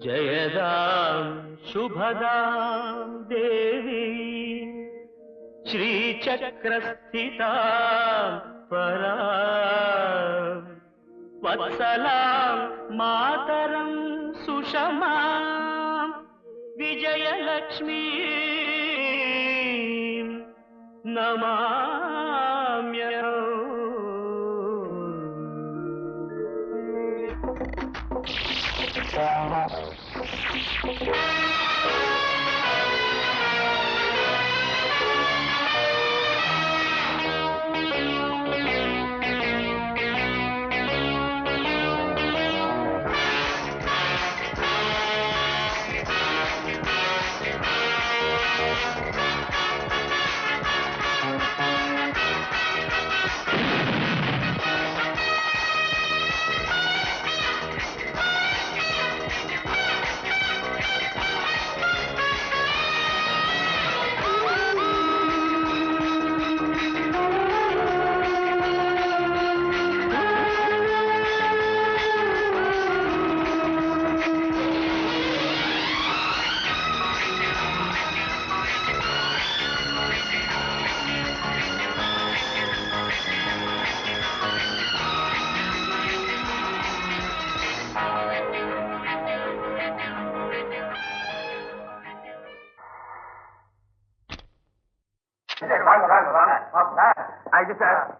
जयदां शुभदां देवी श्रीचक्रस्थितां परां वत्सलां मातरं सुषमां विजयलक्ष्मीं नमाम्यहम्।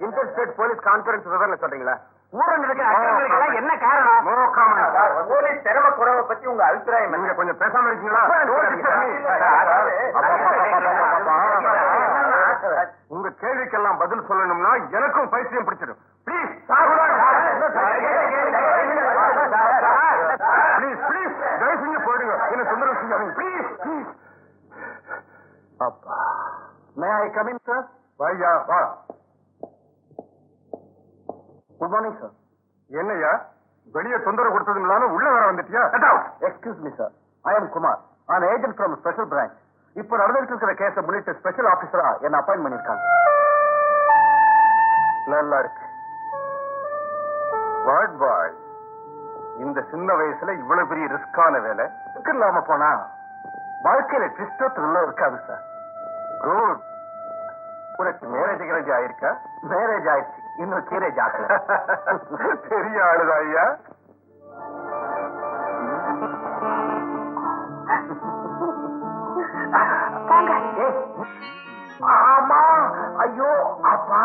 இன்டர்ஸ்டேட் போலீஸ் கான்பரன்ஸ் விவரல சொல்றீங்களா? ஊரன் என்ன காரணம்? போலீஸ் திறமை குறைவை பத்தி உங்க அபிப்பிராயம் நீங்க கொஞ்சம் பேசாம இருக்கீங்களா? உங்க கேள்விக்கெல்லாம் பதில் சொல்லணும்னா எனக்கும் பைத்தியம் பிடிச்சிடும். ப்ளீஸ் ப்ளீஸ் ப்ளீஸ் தயவு செஞ்சு போயிடுங்க. என்ன தொந்தரவு செஞ்சாங்க ப்ளீஸ் ப்ளீஸ். அப்பா மே ஐ கம் இன் சார்? வாயா வா. Good morning sir. என்னையா வெளியே தொந்தரவு கொடுத்ததுனால உள்ள வர வந்துட்டியா? Excuse me sir, I am Kumar. நான் ஏஜென்ட் ஃப்ரம் ஸ்பெஷல் பிரான்ச். இப்ப நடந்துட்டு இருக்கிற கேஸ முன்னிட்டு ஸ்பெஷல் ஆபீசரா என்ன அப்பாயின்ட் பண்ணிருக்காங்க. நல்லா இருக்கு. வாட் பாய், இந்த சின்ன வயசுல இவ்வளவு பெரிய ரிஸ்கான வேலை இல்லாம போனா வாழ்க்கையில ட்விஸ்டோ த்ரில்லோ இருக்காது சார். குட். உனக்கு மேரேஜ் ஆயிருக்கா? மேரேஜ் ஆயிடுச்சு, இன்னும் கீரேஜ் ஆகல. பெரிய ஆளுதா ஐயா. ஆமா. ஐயோ அப்பா,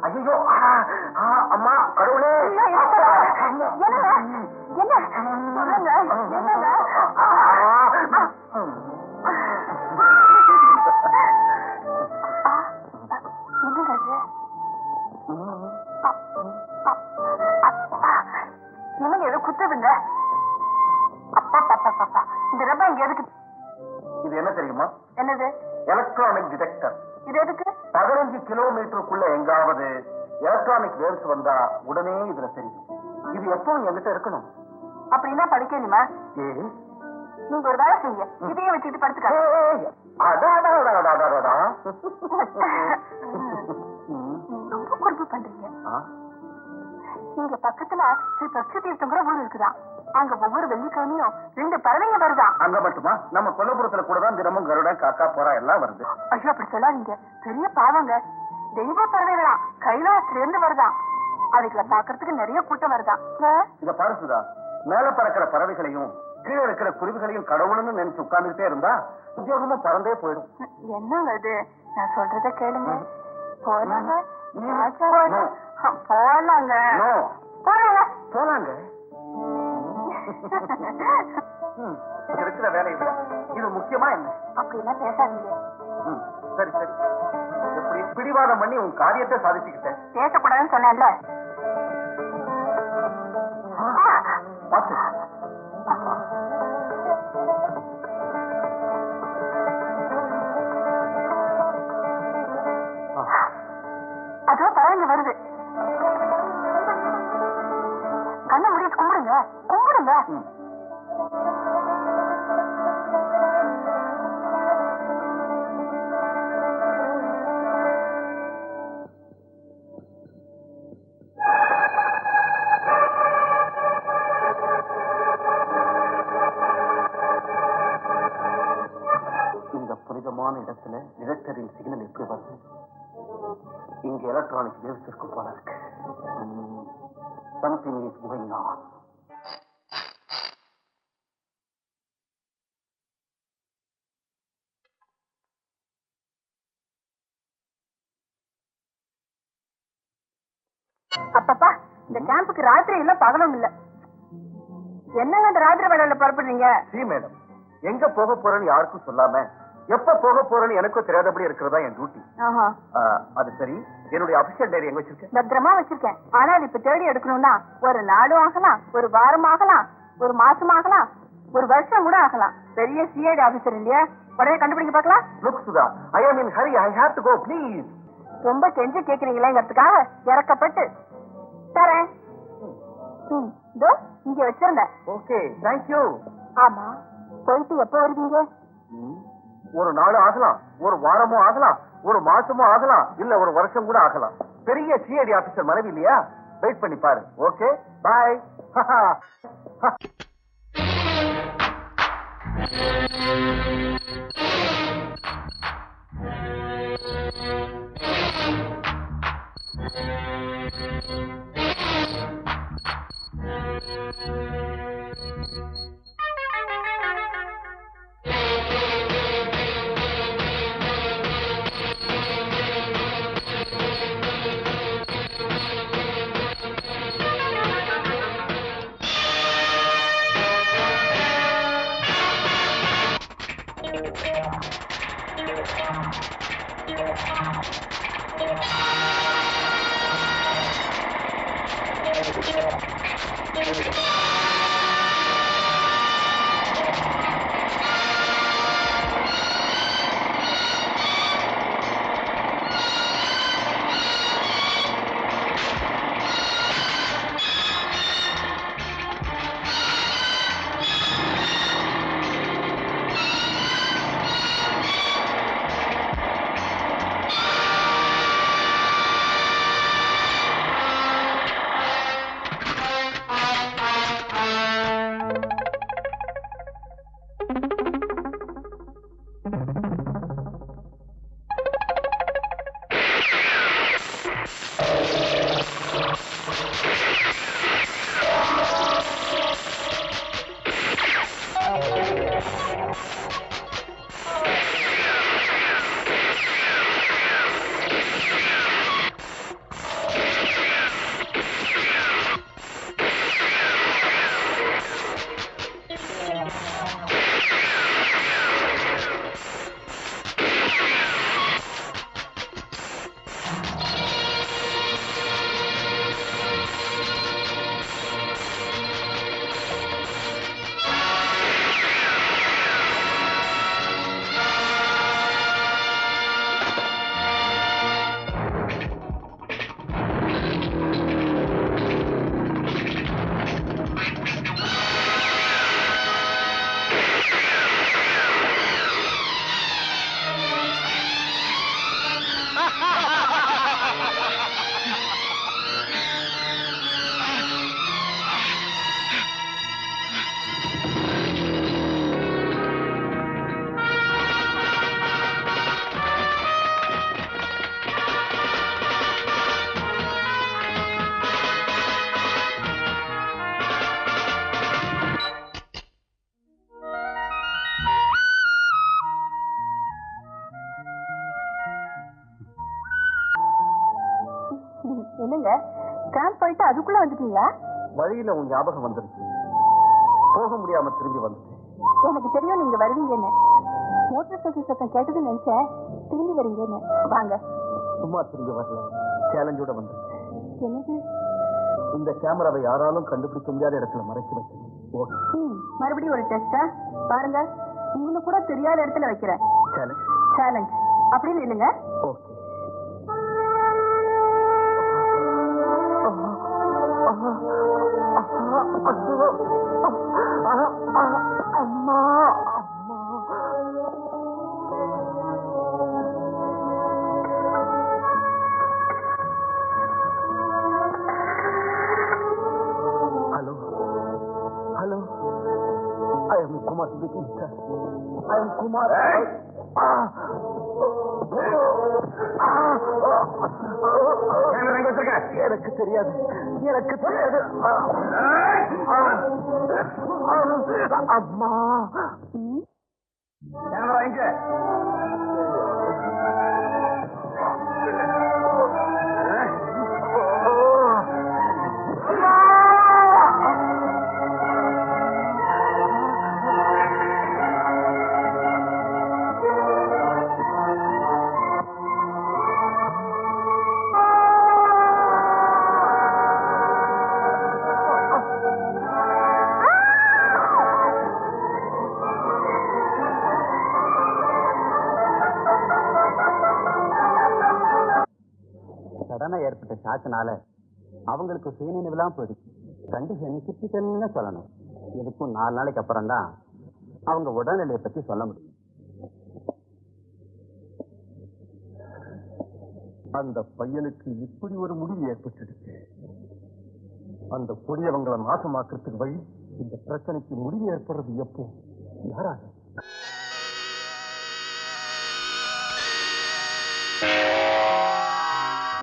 ஐயோ அம்மா, கடவுளே. என்னங்க எது குத்துதுங்க? அப்பா பாப்பா பாப்பா, இந்த ரப்பா இங்க எதுக்கு? இது என்ன தெரியுமா? என்னது? Electronic detector. இது எதுக்கு? 15 கிலோமீட்டருக்குள்ள எங்காவது எலக்ட்ரானிக் வேவ்ஸ் வந்தா உடனே இதுல தெரியும். இது எப்பவும் என்கிட்ட இருக்கணும். அப்படின்னா படிக்கணுமா? நீங்க ஒரு வேலை செய்ய, இதையே வச்சுட்டு படுத்துக்க. ரொம்ப கொடுப்பு பண்றீங்க. இங்க பக்கத்துல ஸ்ரீ பக்ஷ தீர்த்தங்கிற ஊர் இருக்குதான். அங்க ஒவ்வொரு வெள்ளிக்கிழமையும் 2 பறவைங்க வருதான். அங்க மட்டுமா? நம்ம கொல்லபுரத்துல கூட தான் தினமும் கருடன், காக்கா, புறா எல்லாம் வருது. ஐயோ அப்படி சொல்லாதீங்க, பெரிய பாவங்க. தெய்வ பறவைகளாம் கைலாசத்துல இருந்து வருதான். அதுக்குள்ள பாக்குறதுக்கு நிறைய கூட்டம் வருதான். இத பாருசுதா, மேல பறக்கிற பறவைகளையும் கீழே இருக்கிற குருவிகளையும் கடவுள்னு நினைச்சு உட்கார்ந்துட்டே இருந்தா உத்தியோகமும் பறந்தே போயிடும். என்னங்க இது? நான் சொல்றத கேளுங்க. போலாங்க போலாங்க போலாங்க. இருக்கிற வேலை இது முக்கியமா என்ன? அப்படிலாம் பேசாதீங்க. சரி சரி, எப்படி பிடிவாதம் பண்ணி உன் காரியத்தை சாதிச்சுக்கிட்டேன். பேசக்கூடாதுன்னு சொன்னேன்ல. பார்த்து அதோ பறவைங்க வருது. கண்ணை மூடிட்டு கும்பிடுங்க, கும்பிடுங்க. உயரமான இடத்துல டிடெக்டரின் சிக்னல் எப்படி வருது? இங்க எலக்ட்ரானிக் வேவ்ஸ் இருக்கு போல இருக்கு. Something is going on. அப்பப்பா, இந்த கேம்புக்கு ராத்திரி இல்ல பகலும் இல்ல. என்னங்க அந்த ராத்திரி வேலையில புறப்படுறீங்க? சி மேடம், எங்க போக போறேன்னு யாருக்கும் சொல்லாம எப்ப போக போறேன்னு எனக்கும் தெரியாதபடி இருக்கிறதா என் டியூட்டி. அது சரி, என்னுடைய அபிஷியல் டைரி எங்க வச்சிருக்கேன்? பத்திரமா வச்சிருக்கேன். ஆனா அது இப்ப தேடி எடுக்கணும்னா ஒரு நாளும் ஆகலாம், ஒரு வாரம் ஆகலாம், ஒரு மாசம் ஆகலாம், ஒரு வருஷம் கூட ஆகலாம். பெரிய சிஐடி ஆபீசர் இல்லையா, உடனே கண்டுபிடிக்க பார்க்கலாம். Look Sudha, I am in hurry. I have to go, please. ரொம்ப கெஞ்சி கேக்குறீங்களேங்கிறதுக்காக இறக்கப்பட்டு தரேன். இதோ இங்க வச்சிருந்தேன். Okay, thank you. ஆமா, போயிட்டு எப்ப வருவீங்க? ஒரு நாள் ஆகலாம், ஒரு வாரமும் ஆகலாம், ஒரு மாசமும் ஆகலாம், இல்ல ஒரு வருஷம் கூட ஆகலாம். பெரிய சிஐடி ஆபீசர் மனைவி இல்லையா? வெயிட் பண்ணி பாரு. ஓகே, பாய். என்னங்க கேம்ப் போயிட்டு அதுக்குள்ள வந்துட்டீங்களா? வழியில உன் ஞாபகம் வந்துருச்சு, போக முடியாம திரும்பி வந்துட்டேன். எனக்கு தெரியும் நீங்க வருவீங்கன்னு. மோட்டார் சைக்கிள் சத்தம் கேட்டதுன்னு நினைச்சேன் திரும்பி வரீங்கன்னு. வாங்க. சும்மா திரும்பி வரல, சேலஞ்சோட வந்திருக்கேன். என்னது? இந்த கேமராவை யாராலும் கண்டுபிடிக்க முடியாத இடத்துல மறைச்சு வைக்கணும். மறுபடியும் ஒரு டெஸ்டா பாருங்க. உங்களுக்கு கூட தெரியாத இடத்துல வைக்கிறேன். சேலஞ்ச் அப்படின்னு இல்லைங்க. ஓகே. அம்மா அம்மா, hello hello, I am Kumar speaking, sir. I am Kumar. எனக்கு தெரியாது, எனக்கு தெரியாது. அம்மா இங்க சடனா ஏற்பட்ட ஷாக்குனால அவங்களுக்கு சுயநினைவுலாம் போயிடுச்சு. கண்டிஷன் கிரிட்டிக்கல்னு சொல்லணும். இதுக்கும் 4 நாளைக்கு அப்புறம் தான் அவங்க உடல்நிலையை பத்தி சொல்ல முடியும். அந்த பையனுக்கு இப்படி ஒரு முடிவு ஏற்பட்டுடுச்சு. அந்த கொடியவங்களை நாசமாக்குறதுக்கு வழி, இந்த பிரச்சனைக்கு முடிவு ஏற்படுறது எப்போ, யாராக?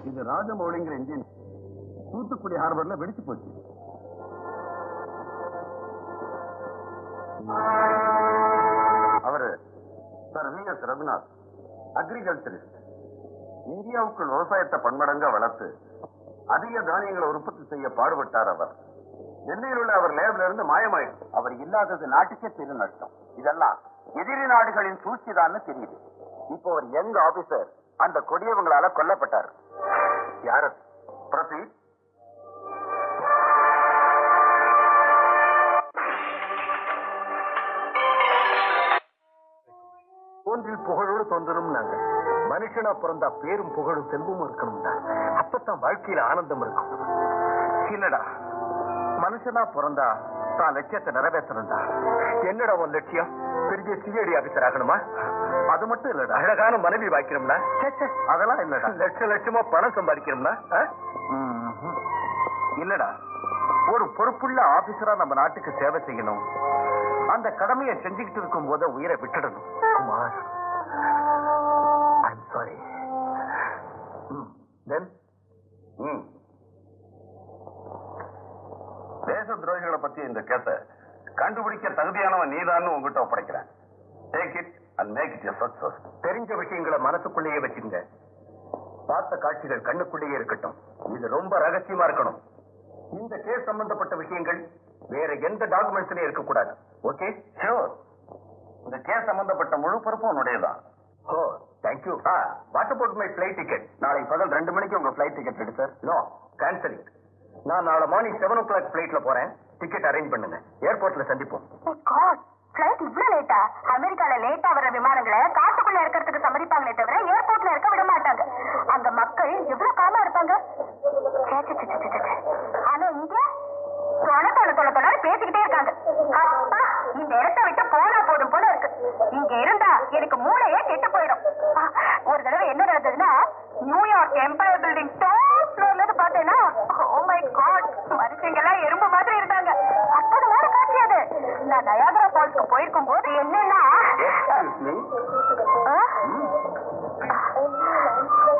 இது ராஜமௌலிங்கிற இன்ஜின் தூத்துக்குடி ஹார்பர்ல வெடிச்சு போச்சு. அவரு சர் வி.எஸ். ரகுநாத், அக்ரிகல்ச்சரிஸ்ட். இந்தியாவுக்குள் விவசாயத்தை பன்மடங்கா வளர்த்து அதிக தானியங்களை உற்பத்தி செய்ய பாடுபட்டார் அவர். டெல்லியில் உள்ள அவர் லேப்ல இருந்து மாயமாயிடுச்சு. அவர் இல்லாதது நாட்டுக்கே பெரும் நஷ்டம். இதெல்லாம் எதிரி நாடுகளின் சூழ்ச்சிதான்னு தெரியுது. இப்போ ஒரு யங் ஆபீசர் அந்த கொடியவங்களால கொல்லப்பட்டார். யாரு? பிரதீப். தோன்றில் புகழோடு தோன்றணும். நாங்க மனுஷனா பிறந்தா பேரும் புகழும் செல்வமும் இருக்கணும்டா. அப்பதான் வாழ்க்கையில ஆனந்தம் இருக்கும். இல்லடா, மனுஷனா பிறந்தா தான் லட்சியத்தை நிறைவேற்றணும்டா. என்னடா உன் லட்சியம்? பெரிய சிஐடி ஆபீசர் ஆகணுமா? அது மட்டும் இல்லடா, அழகான மனைவி வாய்க்கணும்னா? அதெல்லாம் இல்லடா. லட்சமா பணம் சம்பாதிக்கணும்னா? இல்லடா, ஒரு பொறுப்புள்ள ஆபீசரா நம்ம நாட்டுக்கு சேவை செய்யணும். அந்த கடமையை செஞ்சுக்கிட்டு இருக்கும் போத உயிரை விட்டுடணும். Kumar, I'm sorry. தேச துரோகிகளை பத்தி இந்த கேஸ கண்டுபிடிக்க தகுதியானவன் நீதான்னு உங்ககிட்ட ஒப்படைக்கிறேன். Take it and make it a success. தெரிஞ்ச விஷயங்களை மனசுக்குள்ளேயே வச்சுங்க. பார்த்த காட்சிகள் கண்ணுக்குள்ளேயே இருக்கட்டும். இது ரொம்ப ரகசியமா இருக்கணும். இந்த கேஸ் சம்பந்தப்பட்ட விஷயங்கள் வேற எந்த டாக்குமெண்ட்ஸ்லயும் இருக்கக்கூடாது. ஓகே? ஷூர். இந்த கேஸ் சம்பந்தப்பட்ட முழு பொறுப்பும் உன்னுடையதான். Oh, thank you. What about my flight ticket? நாளை பகல் 2 மணிக்கு உங்க ஃபிளைட் டிக்கெட் எடு சார். No, cancel it. நான் நாளை மார்னிங் 7 o'clock ஃபிளைட்ல போறேன். டிக்கெட் அரேஞ்ச் பண்ணுங்க. ஏர்போர்ட்ல சந்திப்போம். ஃபிளைட் இவ்வளவு லேட்டா? அமெரிக்கால லேட்டா வர விமானங்களை காட்டுக்குள்ள இருக்கிறதுக்கு சம்மதிப்பாங்களே தவிர ஏர்போர்ட்ல இருக்க விட மாட்டாங்க. அங்க மக்கள் எவ்வளவு காமா இருப்பாங்க. ஆனா இங்க தொலை பேசிக்கிட்டே இருக்காங்க. அப்பா, இந்த இடத்தை விட்டு போனா போதும் போல இருக்கு. இங்க இருந்தா எனக்கு மூளையே கெட்டு போயிடும். ஒரு தடவை என்ன நடந்ததுன்னா, நியூயார்க் எம்பயர் பில்டிங் டாப் ஃப்ளோர்ல இருந்து பார்த்தேன்னா, ஓ மை காட், மனுஷங்க எல்லாம் எறும்பு மாதிரி இருந்தாங்க. அற்புதமான காட்சி அது. நான் நயாகரா ஃபால்ஸ்க்கு போயிருக்கும் போது என்னன்னா,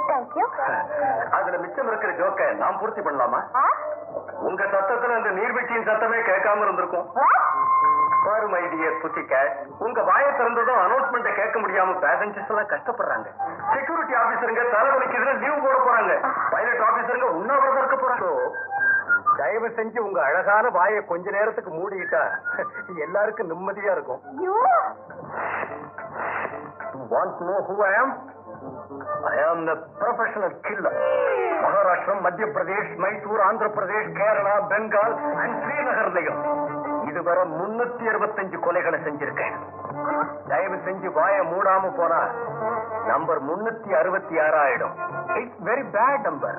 தேங்க்யூ. அதுல மிச்சம் இருக்கிற ஜோக்க நாம் பூர்த்தி பண்ணலாமா? உங்க சத்தத்துல அந்த நீர்வீழ்ச்சியின் சத்தமே கேட்காம இருந்திருக்கும். பாரு மை டியர் புத்திகேட், உங்க வாயை திறந்ததும் அனௌன்ஸ்மெண்ட்டை கேட்க முடியாம பேசஞ்சர்ஸ் எல்லாம் கஷ்டப்படுறாங்க. செக்யூரிட்டி ஆபீசருங்க தலைவலிக்குதுன்னு லீவ் போட போறாங்க. பைலட் ஆபீசருங்க உண்ணாவிரதம் இருக்க போறாங்க. தயவு செஞ்சு உங்க அழகான வாயை கொஞ்ச நேரத்துக்கு மூடிக்கிட்டா எல்லாருக்கும் நிம்மதியா இருக்கும். Want to know who I am? I am the professional killer. மகாராஷ்டிரம், மத்திய பிரதேஷ், மைசூர், ஆந்திர பிரதேஷ், கேரளா, பெங்கால் அண்ட் ஸ்ரீநகர்லயும் இதுவரை 365 கொலைகளை செஞ்சிருக்கேன். தயவு செஞ்சு வாயை மூடாம போனா நம்பர் 366 ஆயிடும். It's very bad number.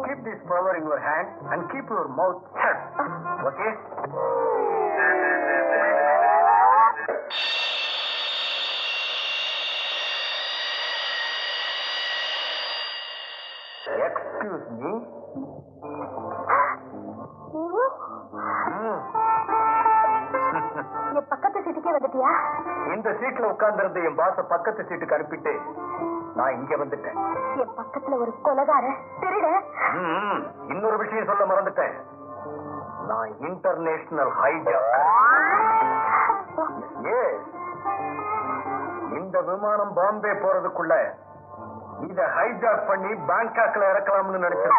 Keep this power in your hand and keep your mouth shut. Okay? Excuse me. என் பக்கத்து சீட்டுக்கே வந்துட்டியா? இந்த சீட்ல உட்கார்ந்து என் பாச பக்கத்து சீட்டுக்கு அனுப்பிட்டு நான் இங்க வந்துட்டேன். என் பக்கத்துல ஒரு கொலைகார திருட. இன்னொரு விஷயம் சொல்ல மறந்துட்டேன். நான் இன்டர்நேஷனல் ஹைஜாக். இந்த விமானம் பாம்பே போறதுக்குள்ள இத ஹைஜாக் பண்ணி பேங்காக்ல இறக்கலாம்னு நினைச்சேன்.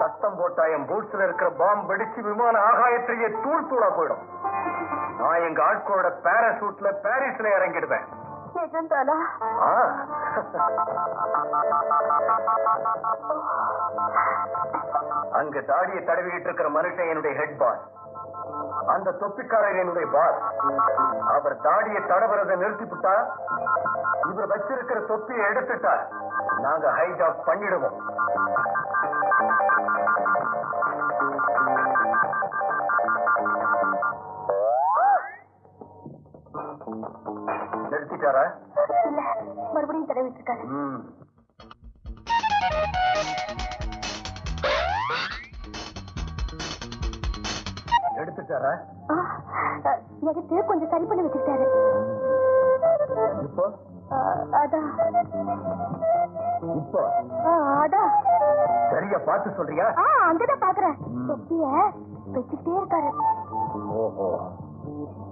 சத்தம் போட்டா என் பூட்ஸ்ல இருக்கிற பாம்பு வெடிச்சு விமான ஆகாயத்திலேயே தூள் தூளா போயிடும். நான் எங்க ஆட்களோட பாராசூட்ல பாரிஸ்ல இறங்கிடுவேன். அங்க தாடியை தடவிக்கிட்டு இருக்கிற மனுஷன் என்னுடைய ஹெட் பாஸ். அந்த தொப்பிக்காரர் என்னுடைய பாஸ். அவர் தாடியை தடவுறதை நிறுத்திவிட்டா, இவர் வச்சிருக்கிற தொப்பியை எடுத்துட்டா நாங்க ஹைஜாக் பண்ணிடுவோம். நிறுத்திட்டாரா? இல்ல, மறுபடியும் தடவிட்டு இருக்காரு. எடுத்துட்டாரா? எடுத்து கொஞ்சம் சரி பண்ணி வச்சுட்டாரு. இப்போ அதான் இப்போ அதான் சரியா பார்த்து சொல்றியா? அங்கதான் பாக்குறேன். தொப்பிய வச்சுட்டே இருக்காரு. ஓஹோ,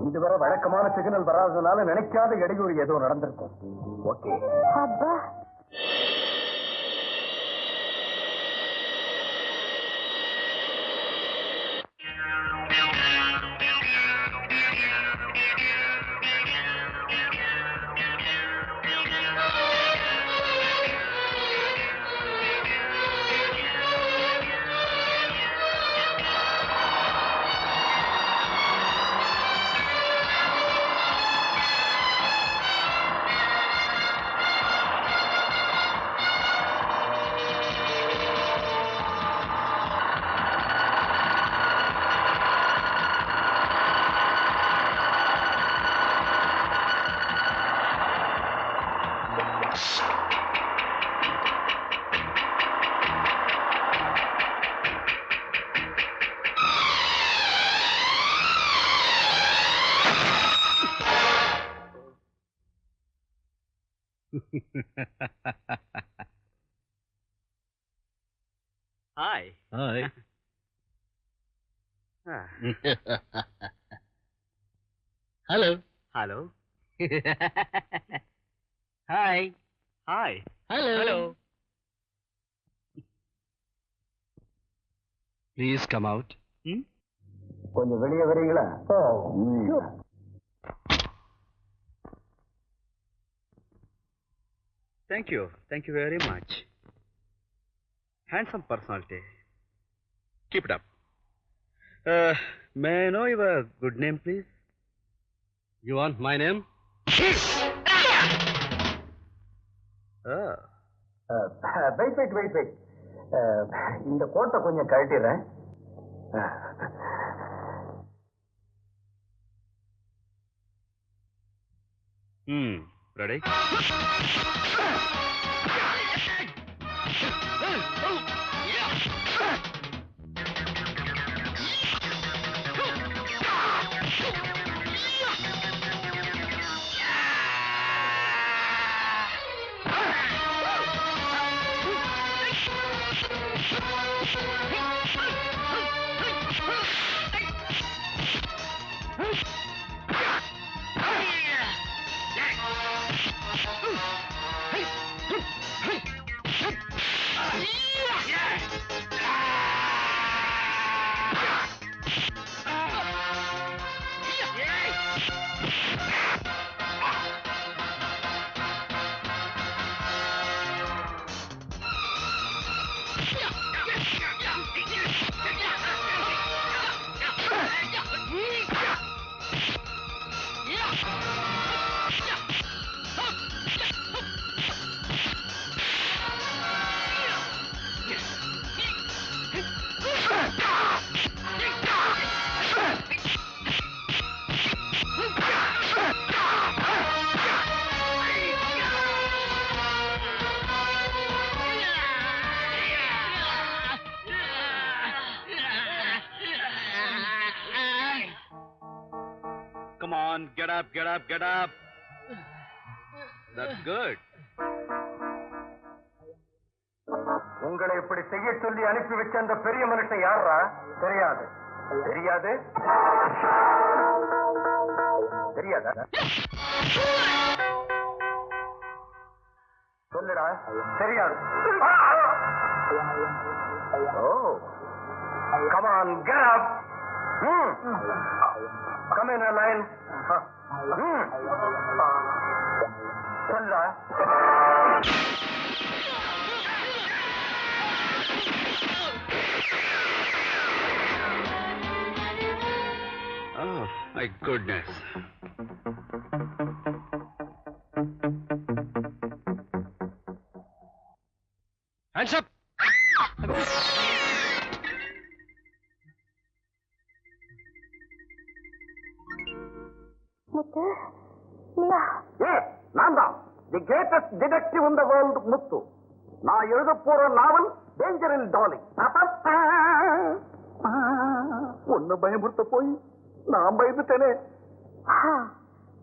இதுவரை வழக்கமான சிக்னல் வராததுனால நினைக்காத இடையூறு ஏதோ நடந்திருக்கும். ஓகே. அப்பா, Hi. Hi. Hello. Hello. Hi. Hi. Hello. Hello. Please come out. கொஞ்சம் வெளியே வரீங்களா? Thank you. Thank you very much. Handsome personality. Keep it up. May I know your good name, please? You want my name? Wait. இந்த கோட்டை கொஞ்சம் கழட்டிடுறேன். Ready? on, get up, get up, get up. That's good. உங்களை இப்படி செய்ய சொல்லி அனுப்பி வச்ச அந்த பெரிய மனுஷன் யாரா? தெரியாது. தெரியாது? தெரியாதா? சொல்லுடா. தெரியாது. ஓ, come on, get up. Come in a line. சொல்லுடா. Oh, my goodness. Hands up! முத்து, நீயா? நான் தான் the greatest detective in the world, Muthu. நான் எழுத போற நாவல் டேஞ்சரில் டாலி. ஒன்னு பயமுறுத்த போய் நான் பயந்துட்டேனே.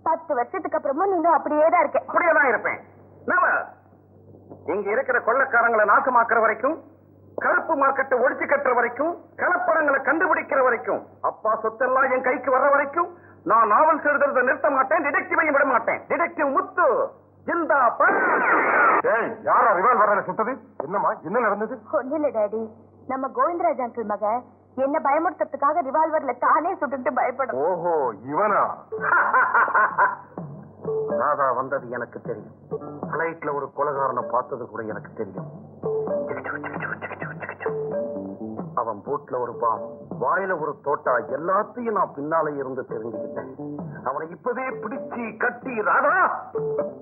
10 வருஷத்துக்கு அப்புறமும் நீங்க அப்படியே தான் இருக்க. அப்படியே தான் இருப்பேன். இங்க இருக்கிற கொள்ளக்காரங்களை நாசமாக்குற வரைக்கும், கருப்பு மார்க்கெட்டை ஒழிச்சு கட்டுற வரைக்கும், கலப்படங்களை கண்டுபிடிக்கிற வரைக்கும், அப்பா சொத்தெல்லாம் என் கைக்கு வர்ற வரைக்கும் நான் நாவல் எழுதுறதை நிறுத்த மாட்டேன், டிடெக்டிவையும் விட மாட்டேன். டிடெக்டிவ் முத்து ஜிந்தா. யாரா ரிவால்வரால சுட்டது? என்னமா, என்ன நடந்தது? ஒண்ணு இல்ல டாடி, நம்ம கோவிந்தராஜ் அங்கிள் மக என்ன பயமுறுத்துறதுக்காக ரிவால்வர்ல தானே சுட்டுட்டு பயப்படும். ஓஹோ, இவனா? ராதா வந்தது எனக்கு தெரியும். பிளைட்ல ஒரு கொலைகாரனை பார்த்தது கூட எனக்கு தெரியும். அவன் போட்ல ஒரு பாம், வாயில ஒரு தோட்டா, எல்லாத்தையும் நான் பின்னால இருந்து தெரிஞ்சுக்கிட்டேன். அவனை இப்பவே பிடிச்சு கட்டி, ராதா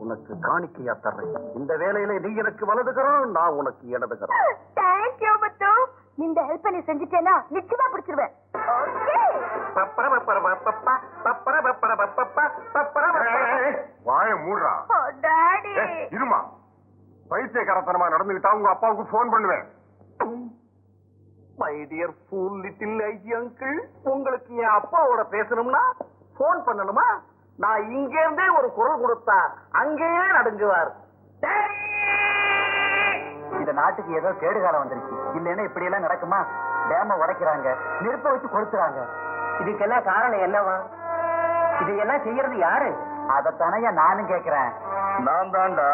உனக்கு காணிக்கையா தர்றேன். இந்த வேலையில நீ எனக்கு வலதுகிறோம், நான் உனக்கு இடதுகிறோம். தேங்க்யூ முத்து. இந்த ஹெல்ப் நீ செஞ்சுட்டேன்னா நிச்சயமா பிடிச்சிருவேன். வாய மூடுறா. டாடி இருமா, பைத்தியக்காரத்தனமா நடந்துகிட்டா உங்க அப்பாவுக்கு போன் பண்ணுவேன். My dear fool little IG uncle, உங்களுக்கு என் அப்பாவோட பேசணும்னா போன் பண்ணணுமா? நான் இங்க இருந்தே ஒரு குரல் கொடுத்தா அங்கேயே நடுங்குவார். இந்த நாட்டுக்கு ஏதோ கேடுகாலம் வந்துருச்சு. இல்லைன்னா இப்படி எல்லாம் நடக்குமா? டேம உடைக்கிறாங்க, நெருப்ப வச்சு கொளுத்துறாங்க. இதுக்கெல்லாம் காரணம் என்னவா? இதையெல்லாம் செய்யறது யாரு? அதத்தானே நானும் கேக்குறேன். நான் தான்டா,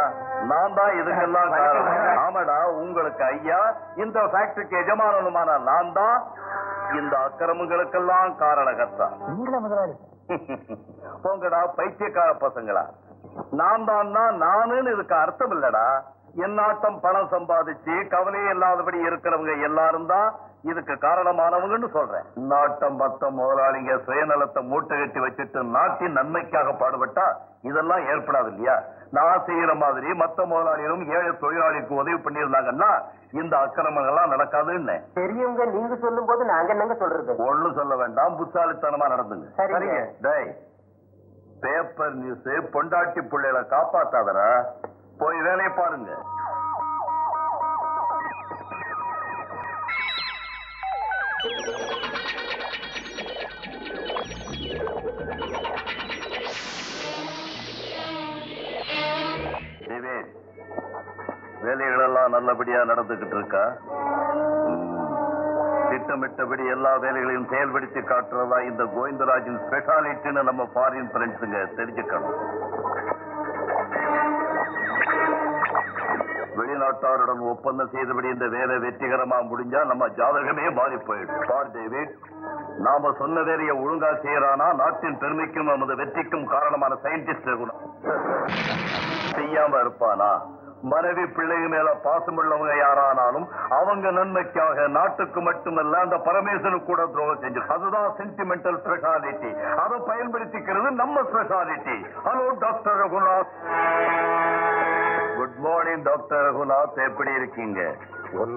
நான் தான் இதுக்கெல்லாம் காரணம். ஆமாடா, உங்களுக்கு ஐயா, இந்த ஃபேக்டரிக்கு எஜமானனுமான நான் தான் இந்த அக்கிரமங்களுக்கெல்லாம் காரணகர்த்தா. நீங்கள முதலாளி? போங்கடா பைத்தியக்கார பசங்களா. நான் தான் நானுன்னு இதுக்கு அர்த்தம் இல்லடா. என்னாட்டம் பணம் சம்பாதிச்சு கவலையே இல்லாதபடி இருக்கிறவங்க எல்லாரும் தான் இதுக்கு காரணமானவங்கன்னு சொல்றேன். நாட்டம் மத்த முதலாளிங்க சுயநலத்தை மூட்டை கட்டி வச்சுட்டு நாட்டின் நன்மைக்காக பாடுபட்டா இதெல்லாம் ஏற்படாது இல்லையா? நான் செய்யற மாதிரி மத்த முதலாளிகளும் ஏழை தொழிலாளிக்கு உதவி பண்ணியிருந்தாங்கன்னா இந்த அக்கிரமங்கள்லாம் நடக்காதுன்னு. பெரியவங்க நீங்க சொல்லும் போது நாங்க என்னங்க சொல்றது? ஒண்ணும் சொல்ல வேண்டாம், புத்தாலித்தனமா நடந்துங்க. சரிங்க. டேய், பேப்பர் நியூஸ் பொண்டாட்டி பிள்ளைகளை காப்பாத்தாதரா, போய் வேலையை பாருங்க. வேலைகள் எல்லாம் நல்லபடியா நடந்துகிட்டு இருக்கா? திட்டமிட்டபடி எல்லா வேலைகளையும் செயல்படுத்தி காட்டுறதா இந்த கோவிந்தராஜின் ஸ்பெஷாலிட்டின்னு நம்ம ஃபாரின் ஃப்ரெண்ட்ஸுங்க தெரிஞ்சுக்கணும். வெளிநாட்டாருடன் ஒப்பந்தம் செய்தபடி இந்த வேலை வெற்றிகரமா முடிஞ்சா நம்ம ஜாதகமே மாறி போயிடும். பார் டேவிட், நாம சொன்ன வேலையை ஒழுங்கா செய்யறானா நாட்டின் பெருமைக்கும் நமது வெற்றிக்கும் காரணமான சயின்டிஸ்ட் செய்யாம இருப்பானா? மனைவி பிள்ளைங்க மேல பாசமுள்ளவங்க யாரானாலும் அவங்க நன்மைக்காக நாட்டுக்கு மட்டுமல்ல அந்த பரமேஸ்வரனுக்கு கூட துரோகம் செஞ்சு, அதுதான் சென்டிமெண்டல் ஸ்பெஷாலிட்டி. அதை பயன்படுத்திக்கிறது நம்ம speciality. Hello doctor Raghunath. Good morning doctor Raghunath, எப்படி இருக்கீங்க?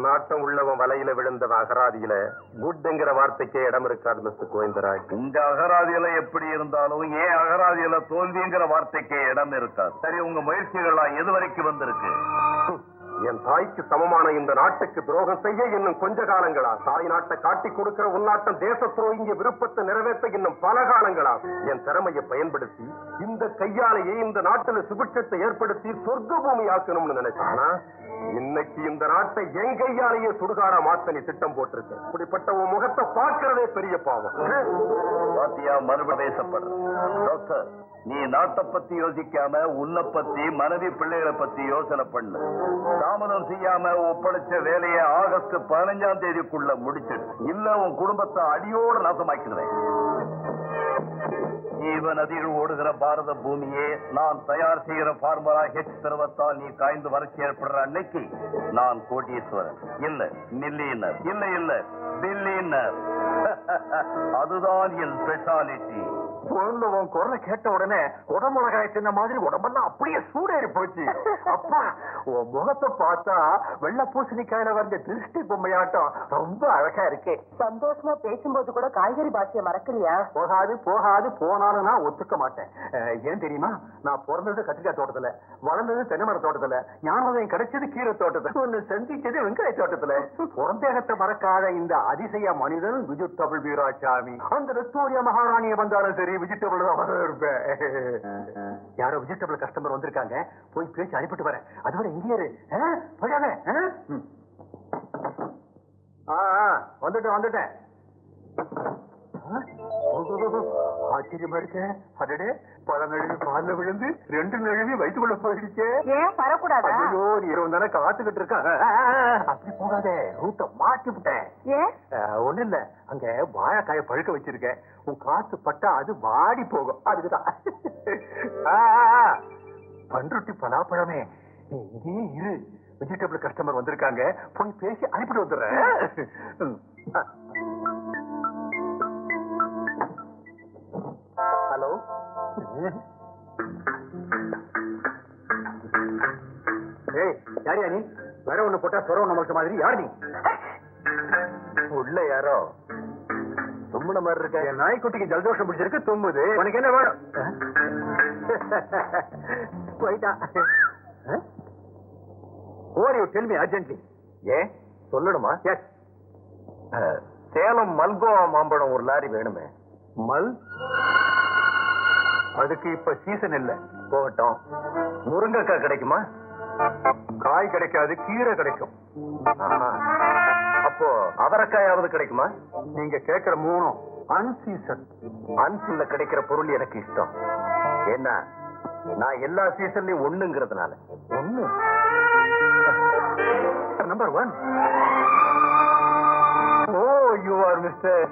நாட்டம் உள்ளவன் வலையில விழுந்தவன் அகராதியில குட்ங்கிற வார்த்தைக்கே இடம் இருக்காது மிஸ்டர் கோவிந்தராஜ். உங்க அகராதியில எப்படி இருந்தாலும் ஏன் அகராதியில தோல்விங்கிற வார்த்தைக்கே இடம் இருக்காது. சரி, உங்க முயற்சிகள்லாம் எது வரைக்கும் வந்திருக்கு? என் தாய்க்கு சமமான இந்த நாட்டுக்கு துரோகம் செய்ய இன்னும் கொஞ்ச காலங்களா? தாய் நாட்டை காட்டிக் கொடுக்கிற உன்னாட்டம் தேச துரோகிய விருப்பத்தை நிறைவேற்ற இன்னும் பல காலங்களா? என் திறமையை பயன்படுத்தி இந்த கையாலேயே இந்த நாட்டில் சுபிட்சத்தை ஏற்படுத்தி சொர்க்க பூமி ஆக்கணும்னு நினைச்சானா, இன்னைக்கு இந்த நாட்டை என் கையாலேயே சுடுகாடா மாத்த நீ திட்டம் போட்டிருக்க. இப்படிப்பட்ட உன் முகத்தை பார்க்கிறதே பெரிய பாவம். பாத்தியா மறுபடியும் பேசப்படுற டாக்டர், நீ நாட்டை பத்தி யோசிக்காம உன்னை பத்தி மனைவி பிள்ளைகளை பத்தி யோசனை பண்ணு. தாமதம் செய்யாம ஒப்படைச்ச வேலையை ஆகஸ்ட் 15ஆம் தேதிக்குள்ள முடிச்சிடு. இல்ல உன் குடும்பத்தை அடியோடு நாசமாக்கிடுவேன். ஜீவ நதிகள் ஓடுகிற பாரத பூமியே நான் தயார் செய்கிற பார்முலா ஹெச் திரவத்தால் நீ காய்ந்து வறட்சி ஏற்படுற அன்னைக்கு நான் கோடீஸ்வரன் இல்ல மில்லியனர், இல்ல இல்ல பில்லியனர். அதுதான் என் ஸ்பெஷாலிட்டி. உன் குரலை கேட்ட உடனே உடம்புலகாய் சின்ன மாதிரி உடம்பெல்லாம் அப்படியே சூடேறி போச்சு. அப்பா, உன் முகத்தை பார்த்தா வெள்ள பூசணிக்காயில வந்த திருஷ்டி பொம்மையாட்டம் ரொம்ப அழகா இருக்கே. சந்தோஷமா பேசும்போது கூட காய்கறி பாஷையை மறக்கலையா? போகாது போகாது, போனாலும் நான் ஒத்துக்க மாட்டேன். ஏன் தெரியுமா? நான் பிறந்தது கத்திரிக்காய் தோட்டத்துல, வளர்ந்தது தென்னைமர தோட்டத்துல, ஞானோதயம் கிடைச்சது கீரை தோட்டத்துல, ஒன்னு சந்திச்சது வெங்காய தோட்டத்துல. புறந்தேகத்தை மறக்காத இந்த அதிசய மனிதன் வெஜிடபிள் வீராசாமி. அந்த விக்டோரியா மகாராணியை வந்தாலும் சரி வெஜிடபிள் தான் இருப்பேன். யாரோ வெஜிடபிள் கஸ்டமர் வந்திருக்காங்க, போய் பேசி அனுப்பிட்டு வரேன். அதுவரை இங்கே இரு, போயாத. வந்துட்டேன் வந்துட்டேன். ஆச்சரியமா இருக்கேன். அடடே, பல நழுவி பால்ல விழுந்து 2 நழுவி வயிற்றுக்குள்ள போயிடுச்சே. ஏன் வரக்கூடாதா? ஐயோ, நீ தானே காத்துக்கிட்டு இருக்க. அப்படி போகாதே, ரூட்ட மாட்டி விட்டேன். ஏன்? ஒண்ணு இல்ல, அங்க வாழைக்காய பழுக்க வச்சிருக்கேன். உன் காத்து பட்டா அது வாடி போகும், அதுக்குதான். பண்ருட்டி பலாப்பழமே, நீ இங்கே இரு. வெஜிடபிள் கஸ்டமர் வந்திருக்காங்க, போய் பேசி அனுப்பிட்டு வந்துடுறேன். ஹலோ, ஏய், யாரியா நீ? வேற ஒண்ணு போட்டா சொரம் நமக்கு மாதிரி. யார் நீ? உள்ள யாரோ தும்முன மாதிரி இருக்க. என் நாய்க்குட்டிக்கு ஜலதோஷம் பிடிச்சிருக்கு, தும்முது. உனக்கு என்ன வேணும்? போயிட்டா. Oreo, tell me urgently. ஏன் சொல்லணுமா? எஸ். சேலம் மல்கோவா மாம்பழம் ஒரு லாரி வேணுமே. மல்? அதுக்கு இப்ப சீசன் இல்ல. போகட்டும். முருங்கைக்காய் கிடைக்குமா? காய் கிடைக்காது, கீரை கிடைக்கும். அப்போ அவரைக்காயாவது கிடைக்குமா? நீங்க கேட்கிற 3 அன்சீசன். அன்சீசன்ல கிடைக்கிற பொருள் எனக்கு இஷ்டம். என்ன, நான் எல்லா சீசன்லயும் ஒண்ணுங்கிறதுனால. ஒண்ணு number 1. Oh, you are mister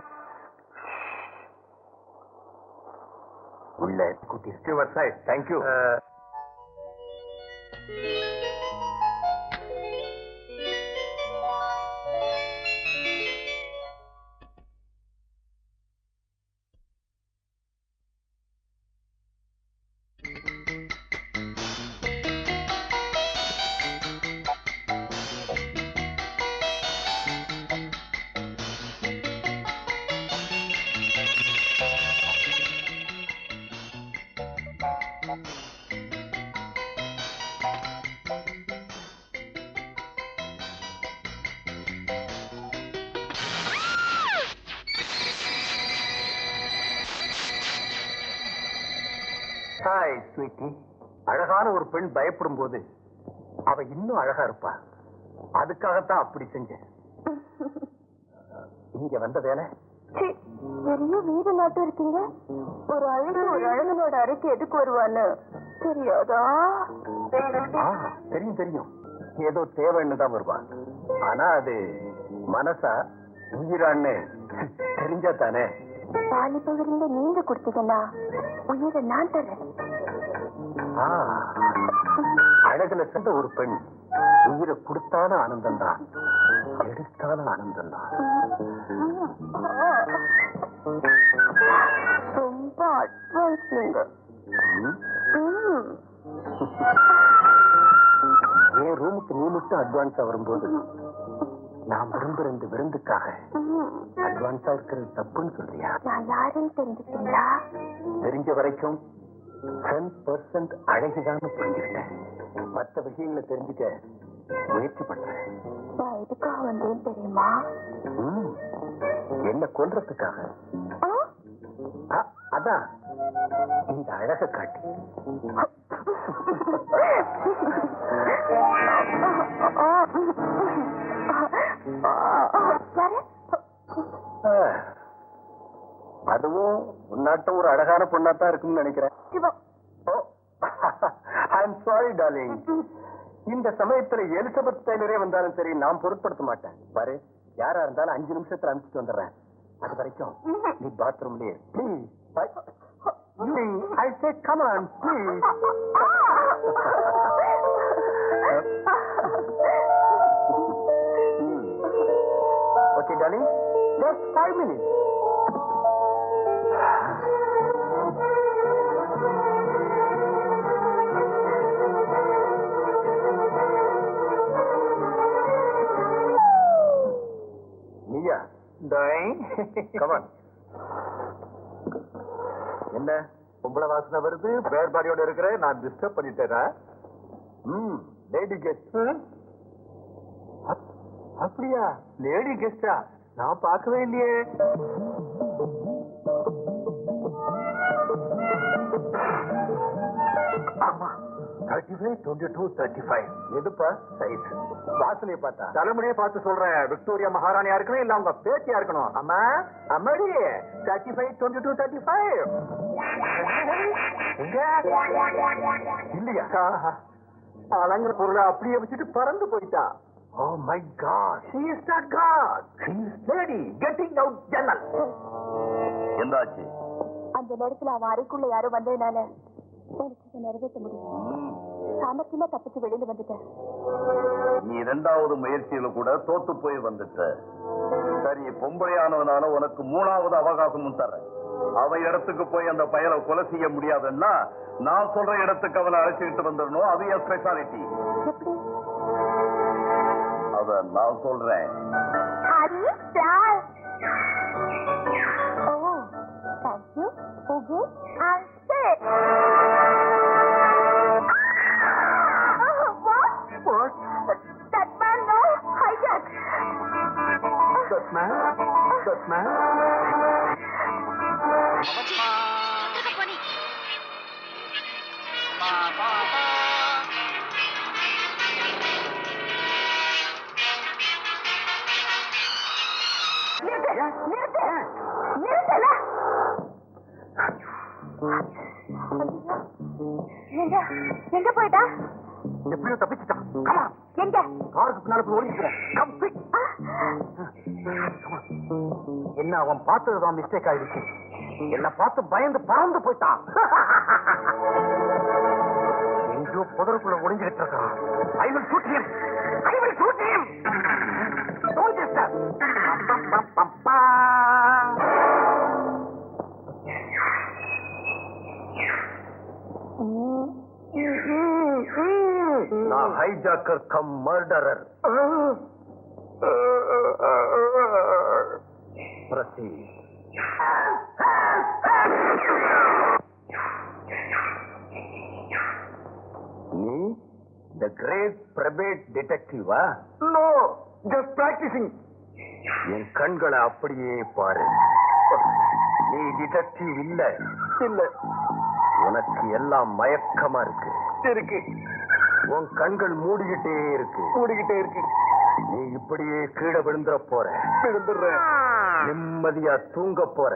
உள்ள குட்டி. Your side. Thank you. Hi sweetie. அழகான ஒரு பெண் பயப்படும் போது அவ இன்னும் அழகா இருப்பா. அதுக்காகத்தான் அப்படி செஞ்சேன். இங்க வந்த வேலை. பெரிய வீடு நாட்டம் இருக்கீங்க. ஒரு அழகனோட அறைக்கு எதுக்கு வருவான்னு தெரியாதா? தெரியும் தெரியும். ஏதோ தேவைன்னு தான் வருவான். ஆனா அது மனசா உயிரான்னு தெரிஞ்சா தானே. வாலிபவரில் நீங்க கொடுத்தீங்கன்னா உயிரை நான் தரேன். அழகுல சென்ற ஒரு பெண் உயிரை கொடுத்தாலும் ஆனந்தம் தான், எடுத்தாலும் ஆனந்தம் தான். ரொம்ப அட்வான்ஸ் நீங்க. என் ரூமுக்கு நீ மட்டும் அட்வான்ஸா வரும்போது நான் விரும்புற இந்த விருந்துக்காக அட்வான்ஸா இருக்கிறது தப்புன்னு சொல்றியா? நான் யாருன்னு தெரிஞ்சுட்டீங்களா? தெரிஞ்ச வரைக்கும் 10% அழகுதான் புரிஞ்சுக்கிட்டேன். மற்ற விஷயங்களை தெரிஞ்சுக்க முயற்சி பண்றேன். நான் எதுக்காக வந்தேன் தெரியுமா? என்ன கொல்றதுக்காக? அதான் இந்த அழக காட்டி. அதுவும் உன்னாட்ட ஒரு அழகான பொண்ணாத்தான் இருக்கும்னு நினைக்கிறேன். I'm sorry darling. இந்த சமயத்துல எலிசபெத் டெய்லரே வந்தாலும் சரி நான் பொருட்படுத்த மாட்டேன். பாரு, யாரா இருந்தாலும் 5 நிமிஷத்துல அனுப்பிச்சிட்டு வந்துடுறேன். அது வரைக்கும் நீ பாத்ரூம்லயே please. I said come on please. Okay darling, just 5 minutes. Mia, darling, come on. என்ன பொம்பளை வாசனை வருது? பேர் பாடியோட இருக்கிற நான் டிஸ்டர்ப் பண்ணிட்டேனா? Lady guest. அப்படியா? லேடி கெஸ்டா? நான் பார்க்கவே இல்லையே. ஆமா, 35, 22, 35. எதுப்பா சைஸ்? வாசனையை பார்த்தா? தலைமுறையை பார்த்து சொல்றேன். விக்டோரியா மகாராணியா இருக்கணும் இல்ல அவங்க பேத்தியா இருக்கணும். அம்மா அம்மாடி 35, 22, 35. இல்லையா? அலங்கிற பொருளை அப்படியே வச்சுட்டு பறந்து போயிட்டா. Oh my God, she is not God. She is lady getting out ஜன்னல். என்னாச்சு? அந்த நேரத்துல அவன் அறைக்குள்ள யாரும் வந்ததுனால எனக்கு நிறைவேற்ற முடியும். சாமர்த்தியமா தப்பிச்சு வெளியில வந்துட்டேன். நீ 2வது முயற்சியில கூட தோத்து போய் வந்துட்ட. சரி, பொம்பளையானவனால உனக்கு 3வது அவகாசமும் தரேன். அவன் இடத்துக்கு போய் அந்த பயலை கொலை செய்ய முடியாதுன்னா நான் சொல்ற இடத்துக்கு அவனை அழைச்சிட்டு வந்துடணும். அது என் ஸ்பெஷாலிட்டி. அத நான் சொல்றேன். எங்க போயிட்டா? எப்படியோ தப்பிச்சுட்டான். எங்க? காருக்கு பின்னால ஓடிக்கிறேன். என்ன அவன் பார்த்ததுதான் மிஸ்டேக் ஆயிடுச்சு. என்ன பார்த்து பயந்து பறந்து போயிட்டான். எங்கோ புதருக்குள்ள ஒளிஞ்சுகிட்டு இருக்கான். I will shoot him. I will shoot him. Don't disturb. நான் ஹைஜாக்கர் கம் மர்டரர். Proceed. நீ the great private detective? No, just practicing. என் கண்களை அப்படியே பாரு. நீ டிடெக்டிவ் இல்ல. இல்ல. உனக்கு எல்லாம் மயக்கமா இருக்கு. இருக்கு. உன் கண்கள் மூடிக்கிட்டே இருக்கு. மூடிக்கிட்டே இருக்கு. நீ இப்படியே கீழே விழுந்துற போற. விழுந்துற. நிம்மதியா தூங்க போற.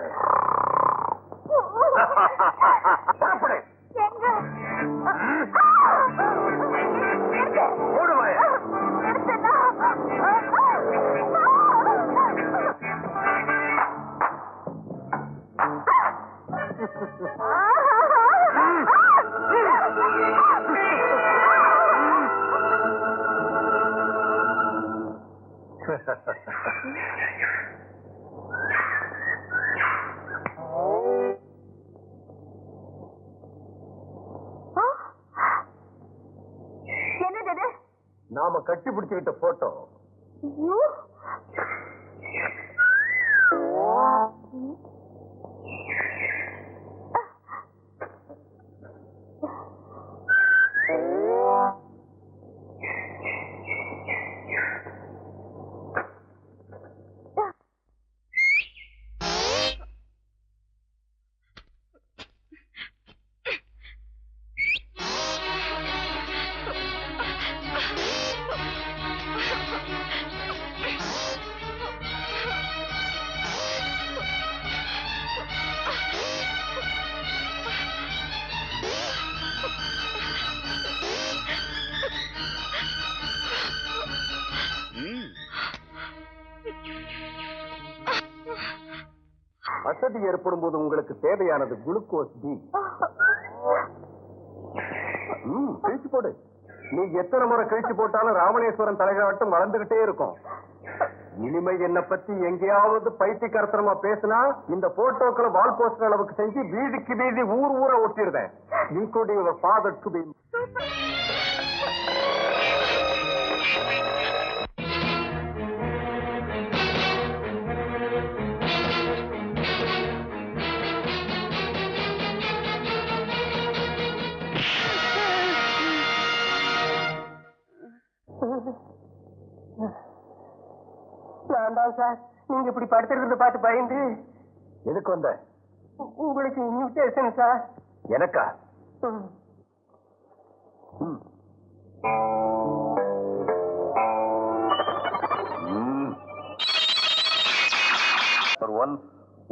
புறப்படு. ஓடுவாய. என்னது? நாம கட்டி பிடிச்சுக்கிட்ட போட்டோ. அசதி ஏற்படும் போது உங்களுக்கு தேவையானது குளுக்கோஸ் டி. கிழிச்சு போடு. நீ எத்தனை முறை கிழிச்சு போட்டாலும் ராமணேஸ்வரன் தலைகாட்டும் வளர்ந்துகிட்டே இருக்கும். இனிமை என்ன பத்தி எங்கேயாவது பைத்தியக்காரத்தனமா பேசினா இந்த போட்டோக்களை வால் போஸ்டர் அளவுக்கு செஞ்சு வீதிக்கு வீதி ஊர் ஊரை ஒட்டிடுறேன். Including your father to be. வேண்டாம் சார், நீங்க இப்படி படுத்துறத பார்த்து பயந்து. எதுக்கு வந்த? உங்களுக்கு இன்விடேஷன் சார். எனக்கா?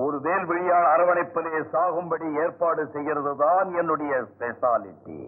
ஒரு வேல்விழியால் அரவணைப்பிலே சாகும்படி ஏற்பாடு செய்கிறது தான் என்னுடைய ஸ்பெஷாலிட்டி.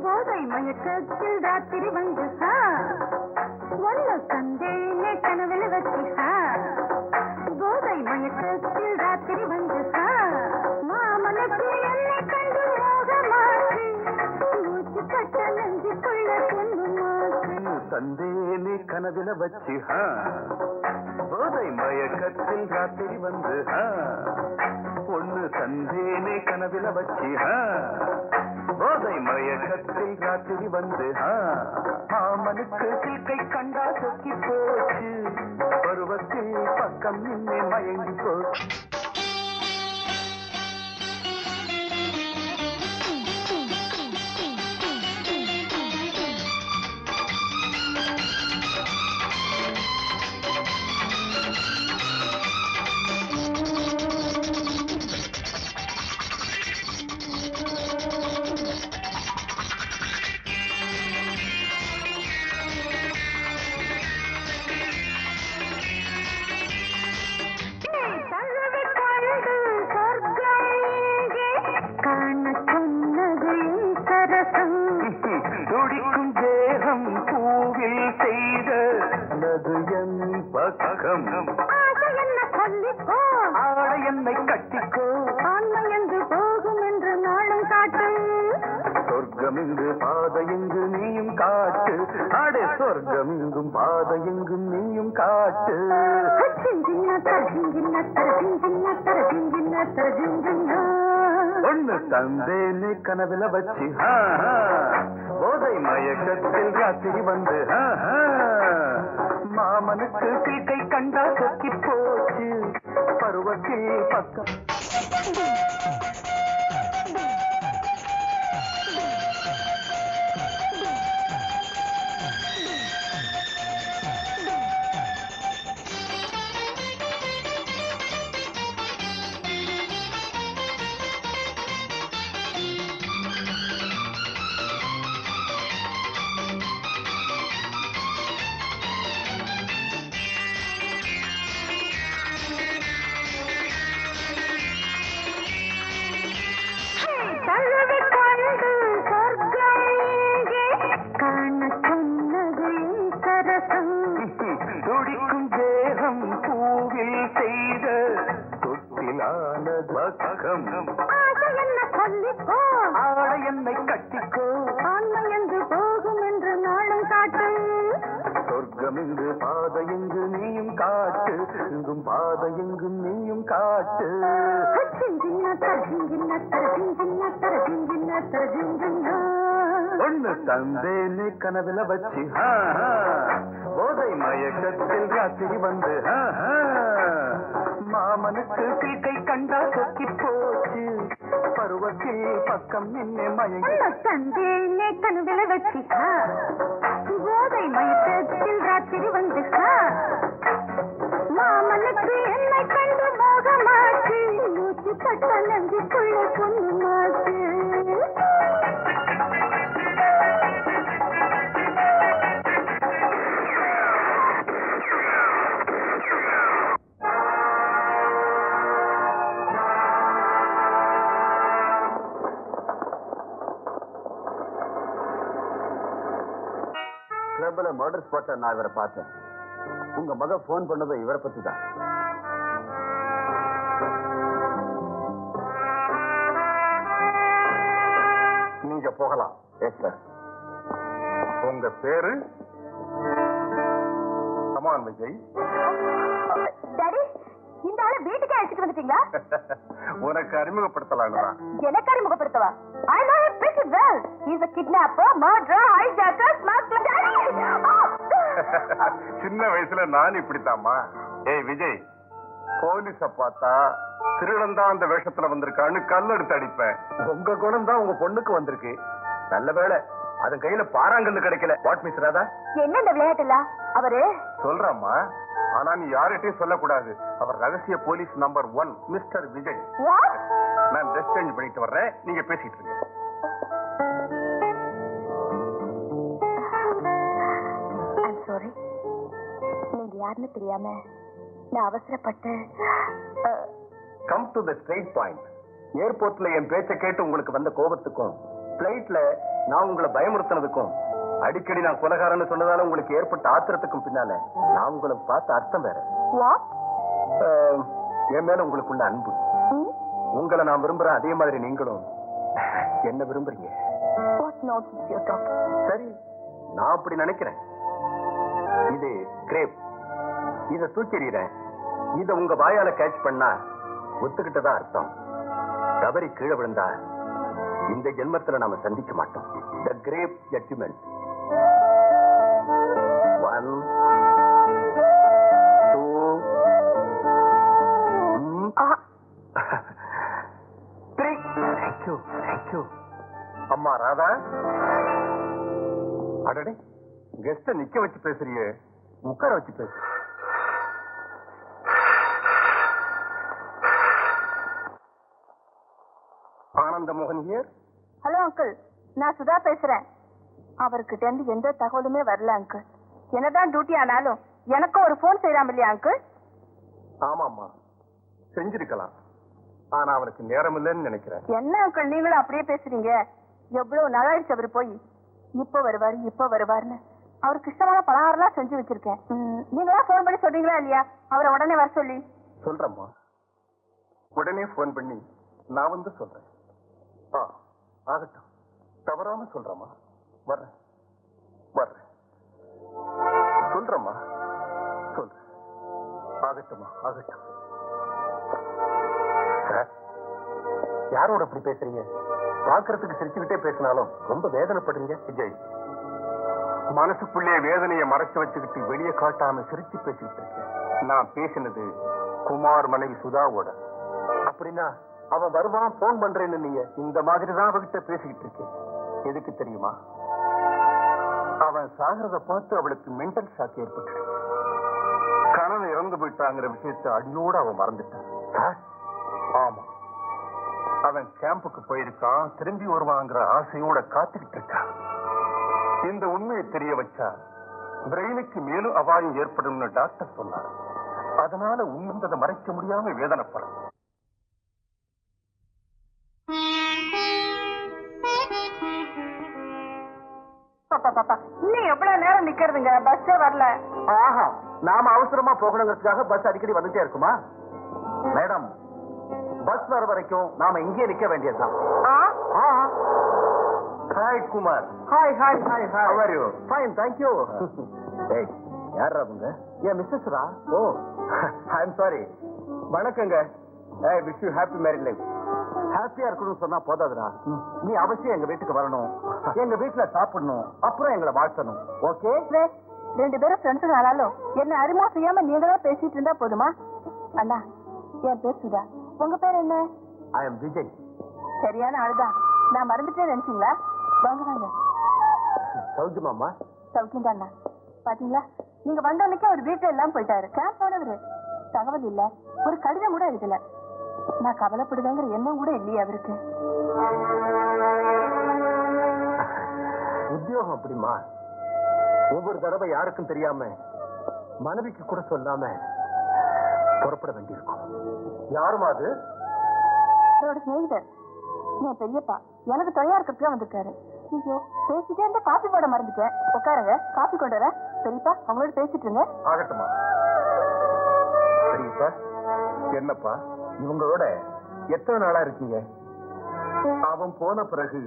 போதை மயக்கத்தில் ராத்திரி வந்து ஒன்னு தந்தேனே கனவில் வச்சு போதை மயக்கத்தில் ராத்திரி வந்து மாமனுக்கு என்னை கண்டு மோகமாச்சு மூச்சு கட்ட நெஞ்சுக்குள்ள பொண்ணுமாச்சு தந்தேனே கனவில் வச்சு போதை மயக்கத்தில் ராத்திரி வந்து பொண்ணு தந்தேனே கனவில் வச்சு போதை மயக்கத்தில் ராத்திரி வந்து மாமனுக்கு சில்கை கண்டா சொக்கி போச்சு பருவத்தில் பக்கம் நின்னே மயங்கி போச்சு. துடிக்கும் தேகம் பூவில் செய்த நது என் பக்கம் என்ன சொல்லிக்கோ ஆட என்னை கட்டிக்கோ ஆன்மை என்று போகும் என்று நாளும் காட்டு சொர்க்கம் இங்கு பாதையெங்கு நீயும் காட்டு ஆடே சொர்க்கம் இங்கும் பாதையெங்கும் நீயும் காட்டு. ஒண்ணு தந்தேனே கனவுல வச்சு போதை மயக்கத்தில் ராத்திரி வந்து மாமனுக்கு சீக்கை கண்டா சொக்கி போச்சு பருவத்தில் பக்கம். துடிக்கும் தேகம் பூவில் செய்த தொட்டிலான பக்கம் என்ன சொல்லிக்கோ ஆட என்னை கட்டிக்கோ ஆன்மை என்று போகும் என்று நாளும் காட்டு சொர்க்கம் இங்கு பாதையெங்கு நீயும் காட்டு இங்கும் பாதையெங்கும் நீயும் காட்டு. ஒண்ணு தந்தேனே கனவுல வச்சு போதை மயக்கத்தில் ராத்திரி வந்து மாமனுக்கு கை கண்டா சொக்கி போச்சு பருவத்தில் பக்கம் நின்று மயங்கி தந்தேனே கண்களை வச்சு போதை மயக்கத்தில் ராத்திரி வந்து மாமனுக்கு என்னை கண்டு மோகமாச்சு மூச்சு பட்ட நஞ்சுக்குள்ள பொண்ணு மாச்சு கிளப்ல மர்டர் ஸ்பாட்ல நான் இவரை பார்த்தேன். உங்க மக போன் பண்ணதும் இவரை பத்தி தான். நீங்க போகலாம். Yes sir. உங்க பேரு? கமான் விஜய். டாடி, இந்த ஆளை வீட்டுக்கே அழைச்சிட்டு வந்துட்டீங்களா? உனக்கு அறிமுகப்படுத்தலாங்களா? எனக்கு அறிமுகப்படுத்தவா? I know him pretty well. He's a kidnapper, murderer, hijacker, smuggler. சின்ன வயசுல நான் இப்படித்தாமா. ஏய் விஜய், போலீஸ பார்த்தா திருடன் தான் அந்த வேஷத்துல வந்திருக்கான்னு கல் எடுத்து அடிப்பேன். உங்க குணம் தான் உங்க பொண்ணுக்கு வந்திருக்கு. நல்ல வேளை அதன் கையில பாறாங்கன்னு கிடைக்கல. What miss Radha? என்ன இந்த விளையாட்டு இல்ல? அவரு சொல்றம்மா, ஆனா நீ யார்கிட்டயும் சொல்லக்கூடாது. அவர் ரகசிய police number 1 mister Vijay. What? நான் ட்ரெஸ் சேஞ்ச் பண்ணிட்டு வர்றேன், நீங்க பேசிட்டு இருங்க. I'm sorry. நீங்க யாருன்னு தெரியாம நான் அவசரப்பட்டு come to the straight point. ஏர்போர்ட்ல என் பேச்சை கேட்டு உங்களுக்கு வந்த கோபத்துக்கும், பிளைட்ல நான் உங்களை பயமுறுத்தினதுக்கும், அடிக்கடி நான் கொலைகாரன்னு சொன்னதால உங்களுக்கு ஏற்பட்ட ஆத்திரத்துக்கும் பின்னால நான் உங்களை பார்த்த அர்த்தம் வேற. What? என் மேல உங்களுக்குள்ள அன்பு. உங்களை நான் விரும்புறேன், அதே மாதிரி நீங்களும் என்ன விரும்புறீங்க. What nonsense you're talking? சரி, நான் அப்படி நினைக்கிறேன். இது கிரேப். இத தூக்கிறேன். இத உங்க வாயால கேட்ச் பண்ணா ஒத்துக்கிட்டதா அர்த்தம். தவறி கீழே விழுந்தா இந்த ஜென்மத்துல நாம சந்திக்க மாட்டோம். The grape judgment. 1 2 3. Thank you, thank you. அம்மா ராதா, அடடே, கெஸ்ட நிக்க வச்சு பேசுறியே, உட்கார வச்சு பேசு. ஆனந்த மோகன் ஹியர். ஹலோ அங்கிள், நான் சுதா பேசுறேன். அவர்கிட்ட இருந்து எந்த தகவலுமே வரல அங்கிள். என்னதான் டியூட்டி ஆனாலும் எனக்கும் ஒரு போன் செய்யலாம் இல்லையா அங்கிள்? ஆமாம்மா, செஞ்சிருக்கலாம். ஆனா அவனுக்கு நேரம் இல்லைன்னு நினைக்கிறேன். என்ன அங்கிள் நீங்களும் அப்படியே பேசுறீங்க? எவ்வளவு நாளாயிடுச்சு அவர் போய். இப்ப வருவாருன்னு அவருக்கு இஷ்டமான பலகாரம்லாம் செஞ்சு வச்சிருக்கேன். நீங்களா போன் பண்ணி சொல்றீங்களா இல்லையா அவரை உடனே வர சொல்லி? சொல்றேம்மா, உடனே போன் பண்ணி நான் வந்து சொல்றேன். ஆகட்டும், தவறாம சொல்றேம்மா. வர்றேன் சொல்றேம்மா, சொல்றேன். ஆகட்டும்மா, ஆகட்டும். சார், யாரோட அப்படி பேசுறீங்க? பாக்குறதுக்கு சிரிச்சுக்கிட்டே பேசினாலும் ரொம்ப வேதனைப்படுறீங்க. விஜய், மனசுக்குள்ளே வேதனையை மறைச்சு வச்சுக்கிட்டு வெளியே காட்டாம சிரிச்சு பேசிக்கிட்டு இருக்கேன். நான் பேசினது குமார் மனைவி சுதாவோட. அப்படின்னா அவன் வருவான், போன் பண்றேன்னு நீங்க இந்த மாதிரி தான் அவகிட்ட பேசிக்கிட்டு இருக்கேன். எதுக்கு தெரியுமா? அவன் சாகிறத பார்த்து அவளுக்கு மென்டல் ஷாக் ஏற்பட்டு கணவன் இறந்து போயிட்டாங்கிற விஷயத்தை அடியோடு அவன் மறந்துட்டான். ஆமா, அவன் கேம்புக்கு போயிருக்கான், திரும்பி வருவாங்கிற ஆசையோட காத்துக்கிட்டு இருக்கான். இந்த உண்மையை தெரிய வச்சா பிரெயினுக்கு மேலும் அபாயம் ஏற்படும் டாக்டர் சொன்னார். அதனால உண்மையை மறைக்க முடியாம வேதனைப்படும். இன்னும் எவ்வளவு நேரம் நிக்கிறதுங்க? பஸ்ஸே வரல. ஆஹா, நாம அவசரமா போகணுங்கிறதுக்காக பஸ் அடிக்கடி வந்துட்டே இருக்குமா? மேடம், பஸ் வர வரைக்கும் நாம இங்கே நிக்க வேண்டியதுதான். Hi Kumar. Hi hi hi hi. How are you? Fine, thank you. ஏய், யாரா அவங்க? ஏ மிஸ்ஸஸ் ரா? Oh, I am sorry. வணக்கங்க. ஏய், wish you happy married life. ஹாப்பியா இருக்கணும்னு சொன்னா போதாதுடா. நீ அவசியம் எங்க வீட்டுக்கு வரணும், எங்க வீட்டுல சாப்பிடணும், அப்புறம் எங்களை வாழ்த்தணும். ஓகே? 2 பேரும் ஃப்ரெண்ட்ஸுங்க ஆனாலும் என்ன அறிமுகம் செய்யாம நீங்களா பேசிட்டு இருந்தா போதுமா? அண்ணா, என் பேர் சுதா. உங்க பேர் என்ன? I am Vijay. சரியான ஆளுதான். நான் மறந்துட்டே நினைச்சீங்களா? வாங்க வாங்க. சௌக்கியமாம்மா? சௌக்கியம் தான். பாத்தீங்களா, நீங்க வந்த அன்னைக்கு அவர் வீட்டுல எல்லாம் போயிட்டாரு. கேம்ப் போனவரு. தகவல் இல்ல, ஒரு கடிதம் கூட எழுதல. நான் கவலைப்படுதாங்கிற எண்ணம் கூட இல்லையே அவருக்கு. உத்தியோகம் அப்படிமா? ஒவ்வொரு தடவை யாருக்கும் தெரியாம, மனைவிக்கு கூட சொல்லாம புறப்பட வேண்டியிருக்கும். யாருமா அது? என்னோட சிநேகிதர், என் பெரியப்பா. எனக்கு துணையா இருக்கிறதுக்கு வந்திருக்காரு. ஐயோ, பேசிட்டே இருந்த காபி போட மறந்துட்டேன். உட்காருங்க, காபி கொண்டு வரேன். பெரியப்பா, அவங்களோட பேசிட்டு இருங்க. ஆகட்டுமா? பெரியப்பா, என்னப்பா இவங்களோட எத்தனை நாளா இருக்கீங்க? அவன் போன பிறகு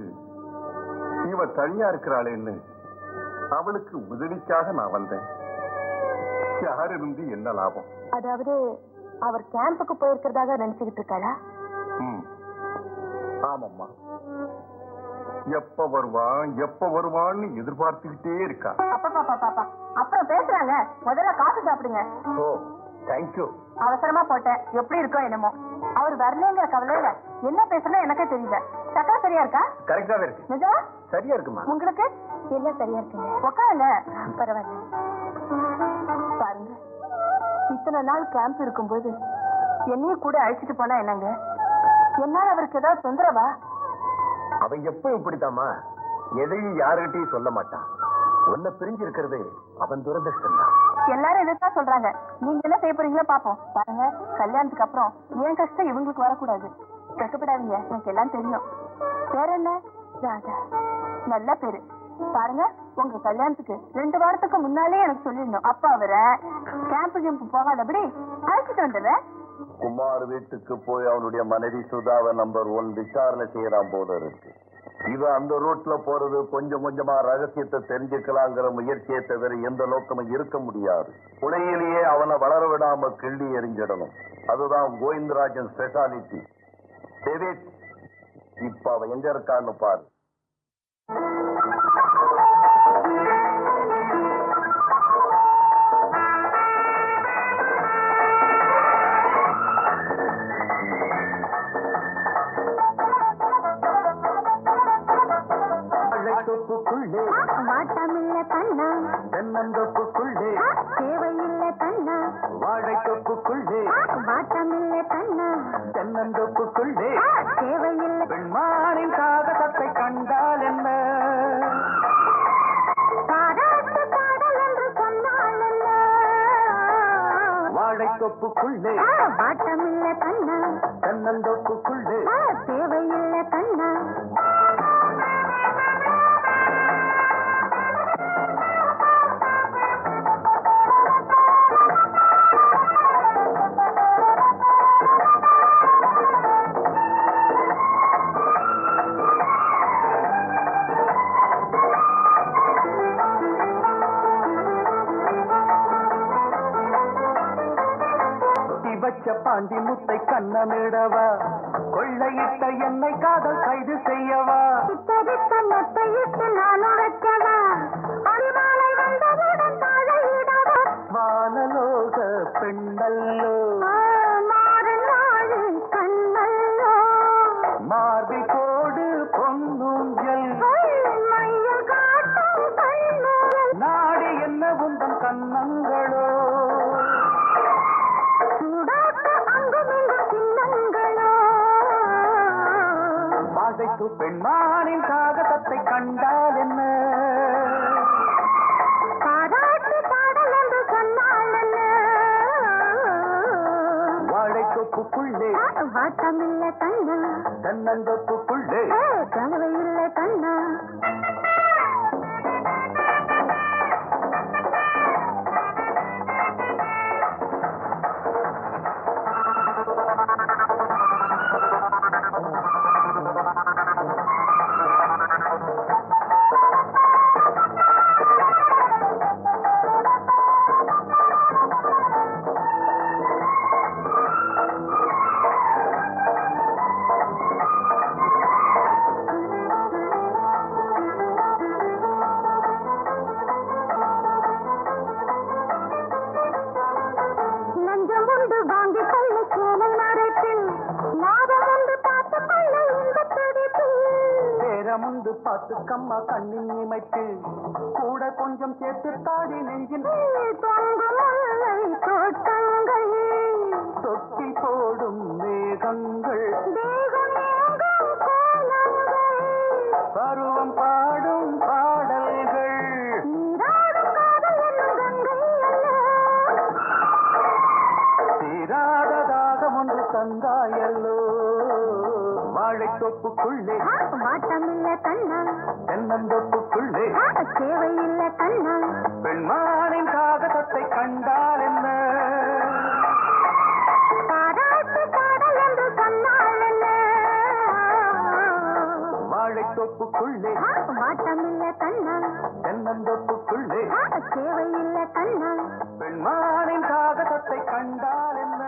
இவ தனியா இருக்கிறாளேன்னு அவளுக்கு உதவிக்காக நான் வந்தேன். யார் இருந்து என்ன லாபம்? அதாவது அவர் கேம்புக்கு போயிருக்கிறதாக நினைச்சுக்கிட்டு இருக்காளா? ஆமாம்மா. எப்ப வருவான்னு எதிர்பார்த்துக்கிட்டே இருக்கா. அப்பா அப்புறம் பேசுறாங்க. முதல்ல காசு சாப்பிடுங்க. ஓ, தேங்க்யூ. அவசரமா போட்டேன். எப்படி இருக்கோ என்னமோ. அவர் வரலங்கிற கவலையில என்ன பேசுறா எனக்கே தெரியல. சக்கா சரியா இருக்கா? கரெக்டாவே இருக்கு. நிஜமா? சரியா இருக்குமா? உங்களுக்கு எல்லாம் சரியா இருக்குங்க. உட்காருங்க. பரவாயில்ல. பாருங்க, இத்தனை நாள் கேம்ப் இருக்கும்போது என்னையும் கூட அழைச்சிட்டு போனா என்னங்க? என்னால அவருக்கு ஏதாவது தொந்தரவா? அவன் எப்ப இப்படித்தாமா, எதையும் யாருகிட்டையும் சொல்ல மாட்டான். உன்னை பிரிஞ்சு இருக்கிறது அவன் துரதிருஷ்டம் தான். எல்லாரும் இதைத்தான் சொல்றாங்க. நீங்க என்ன செய்ய போறீங்களோ பாப்போம். பாருங்க, கல்யாணத்துக்கு அப்புறம் என் கஷ்டம் இவங்களுக்கு வரக்கூடாது. கஷ்டப்படாதீங்க, எனக்கு எல்லாம் தெரியும். பேர் என்ன? ராதா. நல்ல பேரு. பாருங்க, உங்க கல்யாணத்துக்கு 2 வாரத்துக்கு முன்னாலே எனக்கு சொல்லிடணும். அப்ப அவரை கேம்ப் போகாதபடி அழைச்சிட்டு வந்துடுறேன். குமார் வீட்டுக்கு போய் அவனுடைய மனைவி சுதாவை நம்பர் 1 விசாரணை செய்யறான் போல இருக்கு. இவன் அந்த ரூட்ல போறது கொஞ்சம் கொஞ்சமா ரகசியத்தை தெரிஞ்சுக்கலாங்கிற முயற்சியை தவிர எந்த நோக்கமும் இருக்க முடியாது. புனையிலேயே அவனை வளர விடாம கிள்ளி எறிஞ்சிடணும். அதுதான் கோவிந்தராஜன் ஸ்பெஷாலிட்டி. டேவிட், இப்ப அவன் எங்க இருக்கான்னு பாரு. வாட்டமில்ல கண்ணா, தென்னந்தோப்புக்குள்ளே தேவையில்லை கண்ணா. வாழைத்தோப்புக்குள்ளே வாட்டமில்ல கண்ணா, தென்னந்தோப்புக்குள்ளே தேவையில்லை. பெண்மானின் காகசத்தை கண்டால் என்ன? பாராட்டு பாடல் என்று சொன்னால் என்ன? வாழைத்தோப்புக்குள்ளே வாட்டமில்ல கண்ணா, தென்னந்தோப்புக்குள்ளே தேவையில்லை கண்ணா. வச்ச பாண்டி முத்தை கண்ணமிடவா, கொள்ளையிட்ட என்னை காதல் கைது செய்யவா, நத்தையிட்டு நானும் வைக்கவா, அடிமாலை வந்தவுடன் தாழையிடவா, வானலோக பெண்ணல்லோ, மாறன் நாழி கண்ணல்லோ, மார்பில் கோடு பொன்னூஞ்சல், மையல் காட்டும் கண்ணூல், நாடி என்ன உந்தன் கண்ணங்களோ, சூடாட்ட அங்குமிங்கும் சின்னங்களோ, வாழைத்து பெண்மானின் காகசத்தை கண்டால் என்ன? பாராட்டு பாடல் என்று சொன்னால் என்ன? வாழைத்தோப்புக்குள்ளே வாட்டமில்லை கண்ணா, தென்னந்தோப்புக்குள்ளே தேவையில்லை கண்ணா. வந்து பார்த்துக்கம்மா கண்ணின் இமைத்து கூட கொஞ்சம் சேர்த்து தாடி நெஞ்சின் தொட்டி போடும் மேகங்கள் பருவம் பாடும் பாடல்கள் தீராததாக ஒன்று தந்தாயல்லோ வாழைத்தோப்புக்குள்ளே மாட்டமில்ல கண்ணா தென்னந்தோப்புக்குள்ளே தேவையில்ல கண்ணா பெண்மானின் காகத்தை கண்டால் என்ன பாராட்டு பாடல் என்று சொன்னால் என்ன வாழைத்தோப்புக்குள்ளே மாட்டமில்ல கண்ணா தென்னந்தோப்புக்குள்ளே தேவையில்ல கண்ணா பெண்மானின் காகத்தை கண்டால் என்ன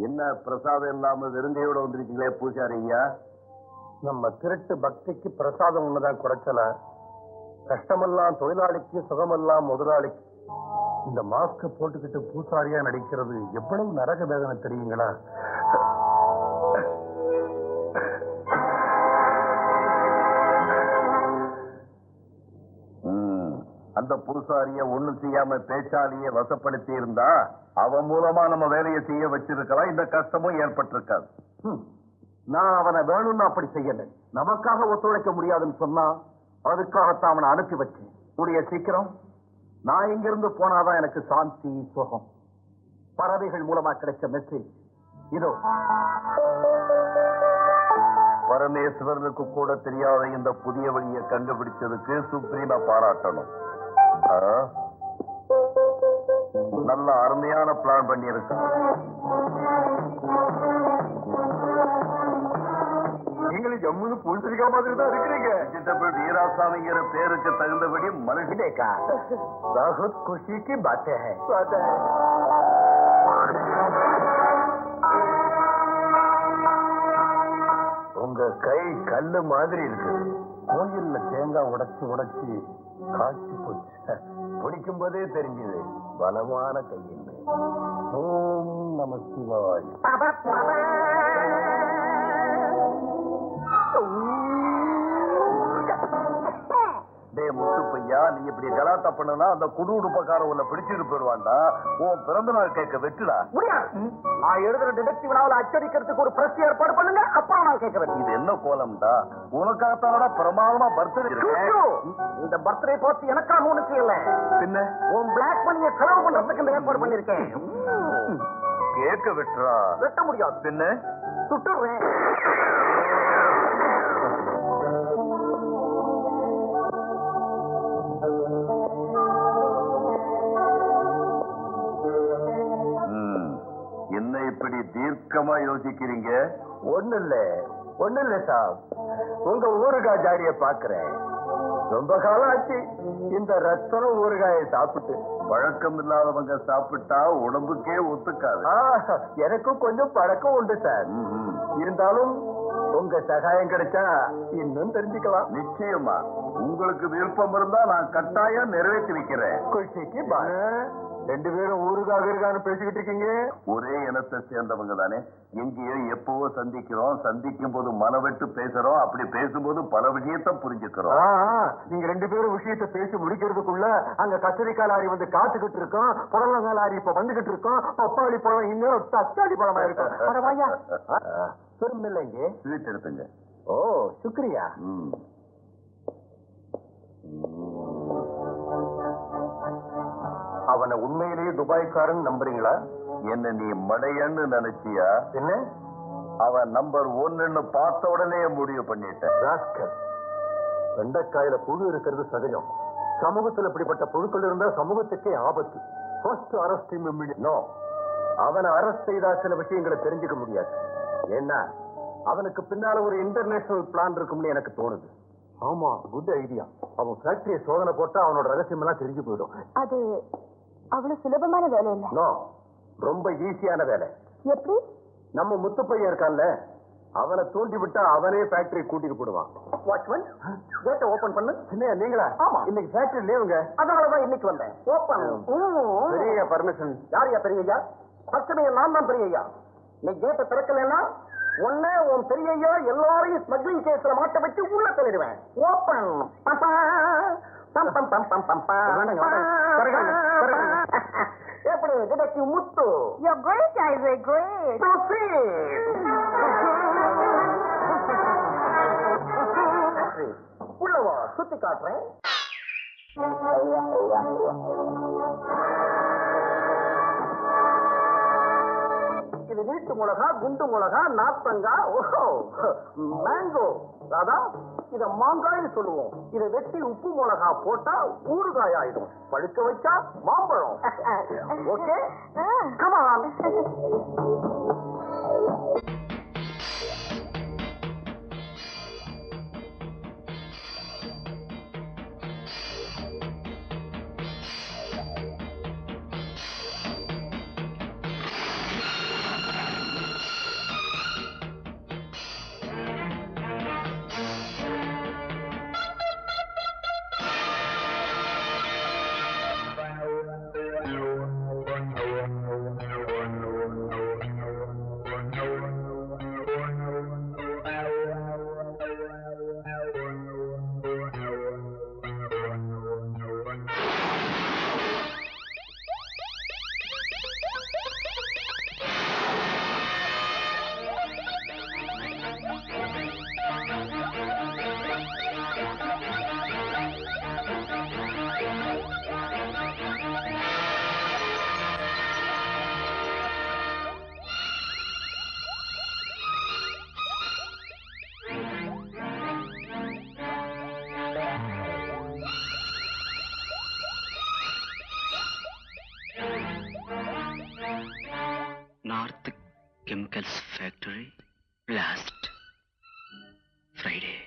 என்ன பிரசாதம் இல்லாம வெறுங்கையோட வந்திருக்கீங்களே பூஜாரி ஐயா? நம்ம திருட்டு பக்திக்கு பிரசாதம் ஒண்ணுதான் குறைச்சல. கஷ்டமெல்லாம் தொழிலாளிக்கு, சுகமெல்லாம் முதலாளிக்கு. இந்த மாஸ்க் போட்டுக்கிட்டு பூசாரியா நடிக்கிறது எவ்வளவு நரக வேதனை தெரியுங்களா? அந்த பூசாரிய ஒண்ணும் செய்யாம பேச்சாலியை வசப்படுத்தி இருந்தா அவன் மூலமா நம்ம வேலையை செய்ய வச்சிருக்கலாம், இந்த கஷ்டமும் ஏற்பட்டிருக்காது. நான் அவனை வேணும்னு அப்படி செய்யல. நமக்காக ஒத்துழைக்க முடியாதுன்னு சொன்னா அதுக்காகத்தான் அவனை அனுப்பி வச்சேன். கூடிய சீக்கிரம் நான் இங்கிருந்து போனாதான் எனக்கு சாந்தி, சுகம். பறவைகள் மூலமா கிடைச்ச மெசேஜ் இதோ. பரமேஸ்வரனுக்கு கூட தெரியாத இந்த புதிய வழியை கண்டுபிடிச்சதுக்கு சுப்ரீமா பாராட்டணும். நல்ல அருமையான பிளான் பண்ணியிருக்கு. நீங்களும் ஜம்முன்னு பூசரிக்கா மாதிரி தான் இருக்கிறீங்க. வெஜிடபிள் வீராசாமிங்கிற பேருக்கு தகுந்தபடி மனுஷனேக்கா बहुत खुशी की बातें हैं. உங்க கை கல்லு மாதிரி இருக்கு. கோயில்ல தேங்காய் உடைச்சு உடைச்சு காய்ச்சி போச்சு. பிடிக்கும் போதே தெரிஞ்சது பலமான கையில். ஓம் நம சிவாய். முத்துப்பையா, நீ இப்படி கலாட்டா பண்ணனா அந்த குடு உடுப்பக்கார உன்னை பிடிச்சிட்டு போயிடுவான்டா. உன் பிறந்த நாள் கேட்க வெட்டுடா. நான் எழுதுற டிடெக்டிவ் நாவல அச்சடிக்கிறதுக்கு ஒரு பிரஸ் ஏற்பாடு பண்ணுங்க. அப்புறம் நான் கேட்கிறேன். இது என்ன கோலம்டா? உனக்காகத்தானடா பிரமாதமா பர்த்டே இருக்கு. இந்த பர்த்டே பார்த்து எனக்காக உனக்கு இல்ல, பின்ன உன் பிளாக் மணியை செலவு பண்றதுக்கு இந்த ஏற்பாடு பண்ணிருக்கேன். கேட்க வெட்டுறா. வெட்ட முடியாது. பின்ன சுட்டுறேன். என்ன இப்படி தீர்க்கமா யோசிக்கிறீங்க? ஒண்ணு இல்ல சார். உங்க ஊறுகாய் ஜாடிய பாக்குறேன். ரொம்ப காலம் ஆச்சு இந்த ரத்தனம் ஊறுகாயை சாப்பிட்டு. பழக்கம் இல்லாதவங்க சாப்பிட்டா உடம்புக்கே ஒத்துக்காது. எனக்கும் கொஞ்சம் பழக்கம் உண்டு சார். இருந்தாலும் உங்க சகாயம் கிடைச்சா இன்னும் தெரிஞ்சுக்கலாம். நிச்சயமா உங்களுக்கு விருப்பம் இருந்தா நான் கட்டாயம் நிறைவேற்றி வைக்கிறேன். குஷிக்கு ரெண்டு பேரும் ஊருக்காக இருக்கான்னு பேசிக்கிட்டு இருக்கீங்க. ஒரே இனத்தை சேர்ந்தவங்க தானே. எங்கேயோ எப்பவோ சந்திக்கிறோம். சந்திக்கும் போது மனவிட்டு பேசுறோம். அப்படி பேசும்போது பல விஷயத்த புரிஞ்சுக்கிறோம். நீங்க ரெண்டு பேரும் விஷயத்த பேசி முடிக்கிறதுக்குள்ள அங்க கத்திரிக்காய் லாரி வந்து காத்துக்கிட்டு இருக்கோம். புடலங்காய் லாரி இப்ப வந்துகிட்டு இருக்கோம். பப்பாளி பழம் இன்னும் தக்காளி பழமா இருக்கும். இல்லைங்க ஸ்வீட் எடுத்துங்க. ஓ சுக்ரியா. அவனை உண்மையிலேயே துபாய்க்காரன் நம்புறீங்களா? என்ன நீ மடையன்னு நினைச்சியா? என்ன அவன் நம்பர் 1 பார்த்த உடனே முடிவு பண்ணிட்டேன். வெண்டைக்காயில புழு இருக்கிறது சகஜம். சமூகத்தில் இப்படிப்பட்ட புழுக்கள் இருந்தா சமூகத்துக்கே ஆபத்து. அவனை அரெஸ்ட் செய்தா சில விஷயங்களை தெரிஞ்சுக்க முடியாது. ஏன்னா அவனுக்கு பின்னால ஒரு இன்டர்நேஷனல் பிளான் இருக்கும்னு எனக்கு தோணுது. ஆமா, குட் ஐடியா. அவன் ஃபேக்டரியை சோதனை போட்டா அவனோட ரகசியம் எல்லாம் தெரிஞ்சு போயிடும். அது அவ்வளவு சுலபமான வேலை இல்ல. நோ, ரொம்ப ஈஸியான வேலை. எப்படி? நம்ம முத்து பையன் இருக்கான்ல, அவனை தூண்டி விட்டா அவனே ஃபேக்டரி கூட்டிட்டு போடுவான். வாட்ச்மேன், கேட்ட ஓபன் பண்ணு. என்ன நீங்களா? ஆமா, இன்னைக்கு ஃபேக்டரி லீவுங்க. அதனாலதான் இன்னைக்கு வந்தேன். ஓபன். பெரிய பர்மிஷன். யாரையா பெரியய்யா? பச்சமையா நான் தான் பெரியய்யா. நீ கேட்ட திறக்கலன்னா ஒண்ணு உன் பெரியய்யா எல்லாரையும் ஸ்மக்லிங் கேஸ்ல மாட்ட வச்சு உள்ள தள்ளிடுவேன். ஓபன். எப்படி detective Muthu? You're great, Isaac, great. உள்ளவா சுத்தி காட்டுறேன். இது வீட்டு மிளகா, குண்டு மிளகா, நாத்தங்கா, மேங்கோ. அதான் இத மாங்காய்னு சொல்லுவோம். இதை வெட்டி உப்பு மிளகா போட்டா ஊறுகாய் ஆயிடும். பழுக்க வச்சா மாம்பழம். Okay, come on. North Chemicals Factory last Friday.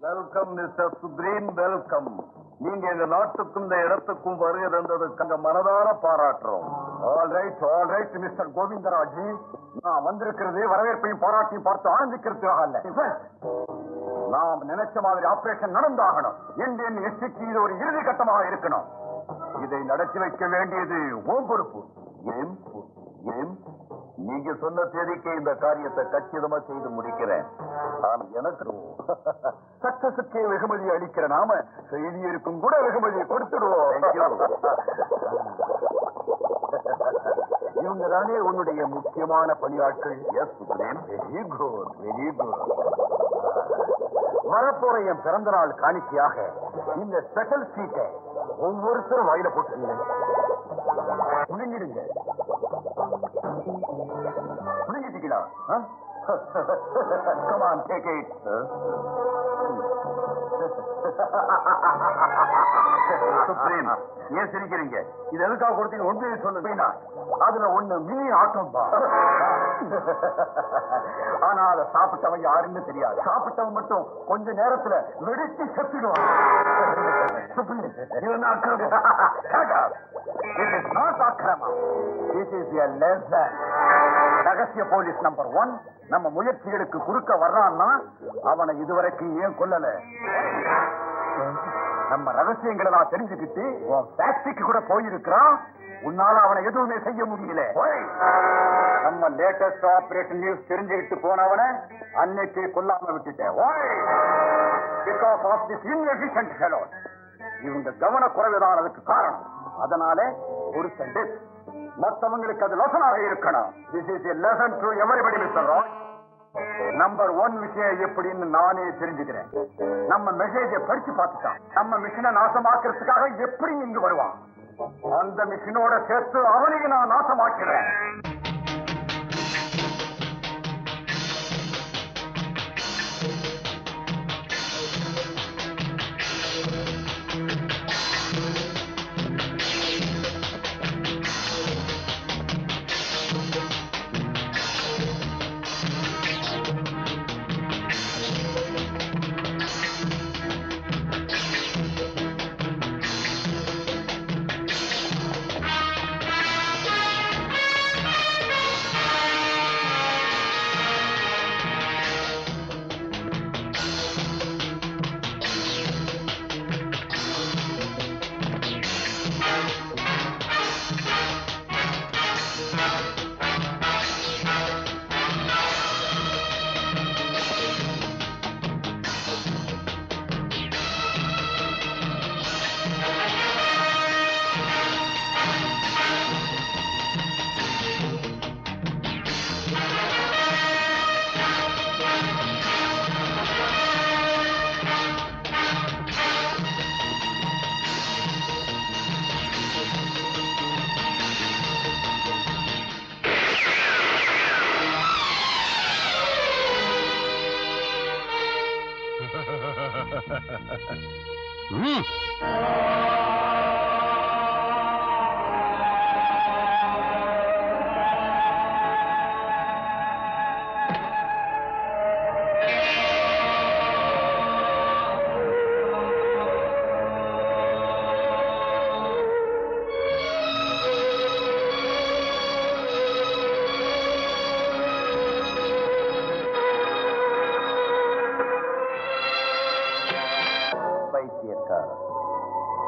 Welcome mister supreme, welcome. நீங்க எங்க நாட்டுக்கும் இந்த இடத்துக்கும் வருகை தந்ததுக்கு அங்க மனதார பாராட்டுறோம். ஆல் ரைட் மிஸ்டர் கோவிந்தராஜ், நான் வந்திருக்கிறது வரவேற்பையும் பாராட்டியும் பார்த்து ஆனந்திக்கிறதுக்காக அல்ல. நாம் நினைச்ச மாதிரி ஆபரேஷன் நடந்தாகணும். இந்தியன் எஸ்டிக்கு இது ஒரு இறுதி கட்டமாக இருக்கணும். இதை நடத்தி வைக்க வேண்டியது ஓம் பொறுப்பு. ஏன் நீங்க சொன்ன தேதிக்கு இந்த காரியத்தை கச்சிதமா செய்து முடிக்கிறேன். ஆனா எனக்கு சக்சஸுக்கே வெகுமதி அளிக்கிற நாம செய்தியிருக்கும் கூட வெகுமதியை கொடுத்துடுவோம். இவங்க தானே உன்னுடைய முக்கியமான பணியாட்கள்? Yes supreme. Very good, very good. வரப்போற என் பிறந்த நாள் காணிக்கையாக இந்த ஸ்பெஷல் சீட்டை ஒவ்வொருத்தரும் வாயில போட்டுருங்க. முழுங்கிடுங்க. முழுங்கிட்டீங்களா? Come on, take it. Supreme, ஏன் சிரிக்கிறீங்க? இது எதுக்காக கொடுத்தீங்க? ஒன்று சொல்லுவீனா? அதுல ஒண்ணு மினி ஆட்டம் தான். ஆனா அதை சாப்பிட்டவன் யாருன்னு தெரியாது. சாப்பிட்டவன் மட்டும் கொஞ்ச நேரத்துல வெடிச்சு செத்துடுவான். இது என்ன அக்கிரமம்? It is not அக்கிரமம். This is a lesson. ரகசிய போலீஸ் நம்பர் 1 நம்ம முயற்சிகளுக்கு குறுக்க வர்றான்னா அவனை இதுவரைக்கும் ஏன் கொல்லல? நம்ம ரகசியங்களை நான் தெரிஞ்சுக்கிட்டு ஃபேக்டரிக்கு கூட போயிருக்கிறான். உன்னால அவனை எதுவுமே செய்ய முடியல. நம்ம லேட்டஸ்ட் ஆபரேஷன் நியூஸ் தெரிஞ்சுக்கிட்டு போனவனை அன்னைக்கு கொல்லாம விட்டுட்டேன். Because of this inefficient fellow. இவங்க கவனக்குறைவுதான் அதுக்கு காரணம். அதனால ஒரு சென்டென்ஸ் மற்றவங்களுக்கு அது லெசனாக இருக்கணும். This is a lesson to everybody mister Roy. Number 1 விஷயம் எப்படின்னு நானே தெரிஞ்சுக்கிறேன். நம்ம மெசேஜை படிச்சு பார்த்துட்டான். நம்ம மிஷினை நாசமாக்குறதுக்காக எப்படி இங்கு வருவான்? அந்த மிஷினோட சேர்த்து அவனையும் நான் நாசமாக்கிறேன்.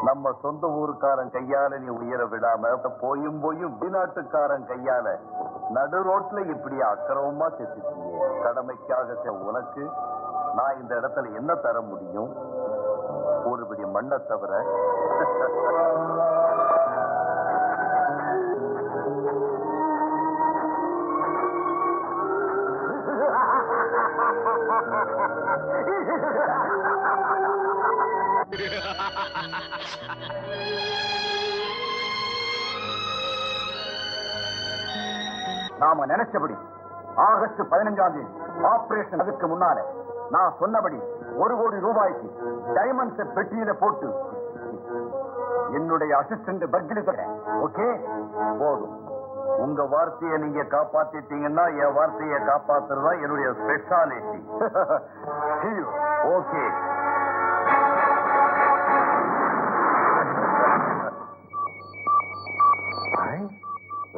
நம்ம சொந்த ஊருக்காரன் கையால நீ உயர விடாம போயும் வெளிநாட்டுக்காரன் கையால நடு ரோட்ல இப்படி அக்கிரமமா செத்துட்டியே. கடமைக்காக உனக்கு நான் இந்த இடத்துல என்ன தர முடியும்? ஒருபடி மண்ணை தவிர. நாம நினைச்சபடி ஆகஸ்ட் 15ஆம் தேதி ஆபரேஷன் அதுக்கு முன்னால நான் சொன்னபடி 1 கோடி ரூபாய்க்கு டைமண்ட்ஸ் பெட்டியில போட்டு என்னுடைய அசிஸ்டன்ட் பர்கிலி தரேன். ஓகே, போதும். உங்க வார்த்தையை நீங்க காப்பாத்திட்டீங்கன்னா என் வார்த்தையை காப்பாத்துறதா என்னுடைய ஸ்பெஷாலிட்டி. ஓகே.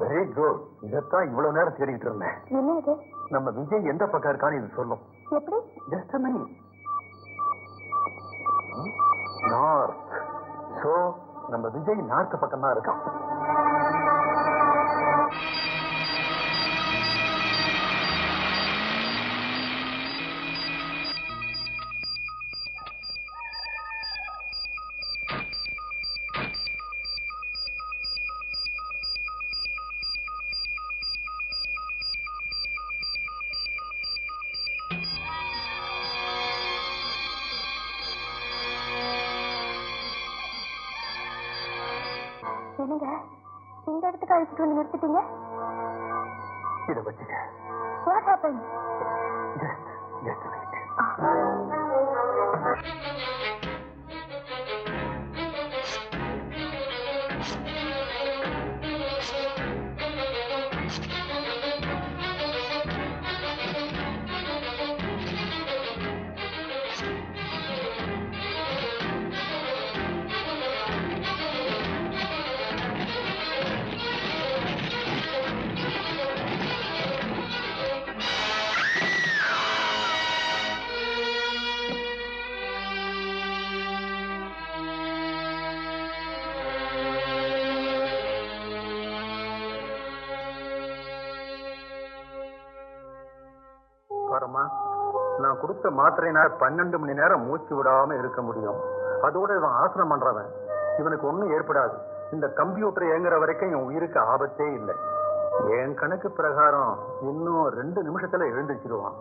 Very good. இதத்தான் இவ்வளவு நேரம் தேடிட்டு இருந்தேன். என்ன இது? நம்ம விஜய் எந்த பக்கம் இருக்கான்னு இது சொல்லும். எப்படி? Just a minute. North. So நம்ம விஜய் நார்த் பக்கம் தான் இருக்கான். என்னங்க இந்த இடத்துக்கு அழைச்சிட்டு வந்து நிறுத்திட்டீங்க? இதை வச்சுக்க. What happened? Just wait. நான் கொடுத்த மாத்திரையினால 12 மணி நேரம் மூச்சு விடாம இருக்க முடியும். அதோட இவன் ஆசனம் பண்றவன். இவனுக்கு ஒண்ணும் ஏற்படாது. இந்த கம்ப்யூட்டர் இயங்குற வரைக்கும் என் உயிருக்கு ஆபத்தே இல்லை. என் கணக்கு பிரகாரம் இன்னும் 2 நிமிஷத்துல எழுந்துச்சிருவான்.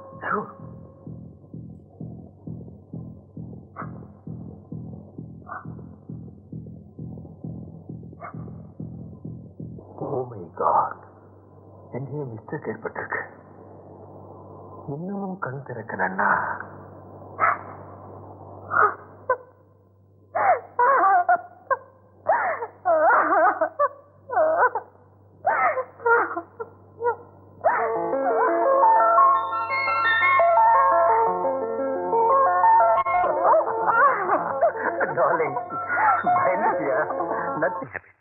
Oh my God. எங்கேயே மிஸ்டேக் ஏற்பட்டிருக்கு. இன்னமும் கண் திறக்கலன்னா டார்லிங், பயந்துட்டியா? Nothing happen.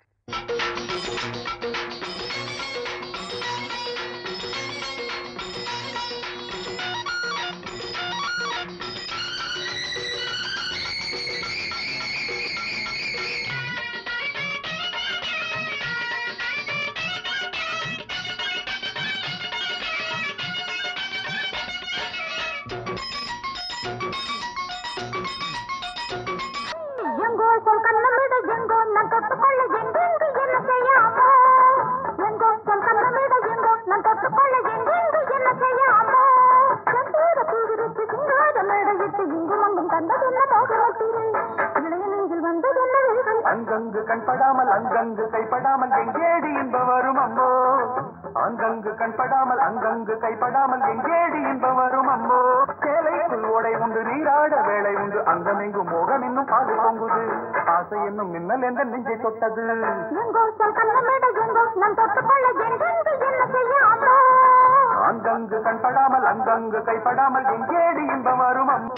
அங்கங்கு கண்படாமல் அங்கங்கு கைப்படாமல் எங்கேடி இன்ப வரும் அம்மோ. அங்கங்கு கண்படாமல் அங்கங்கு கைப்படாமல் எங்கேடி இன்ப வரும் அம்மோ. சேலை சேலைக்குள் ஓடை உண்டு நீராட வேலை உண்டு அங்கமெங்கும் மோகம் இன்னும் பாது பொங்குது ஆசை என்னும் மின்னல் என்ற நெஞ்சை தொட்டது அங்கங்கு கண்படாமல் அங்கங்கு கைப்படாமல் எங்கேடி இன்பம் வரும் அம்மா.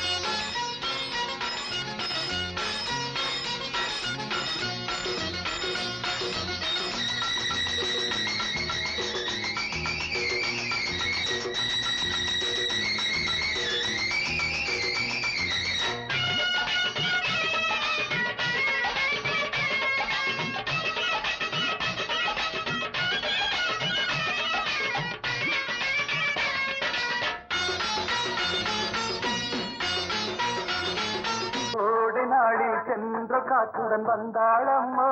சென்ற காற்றுடன் வந்தாளம்மா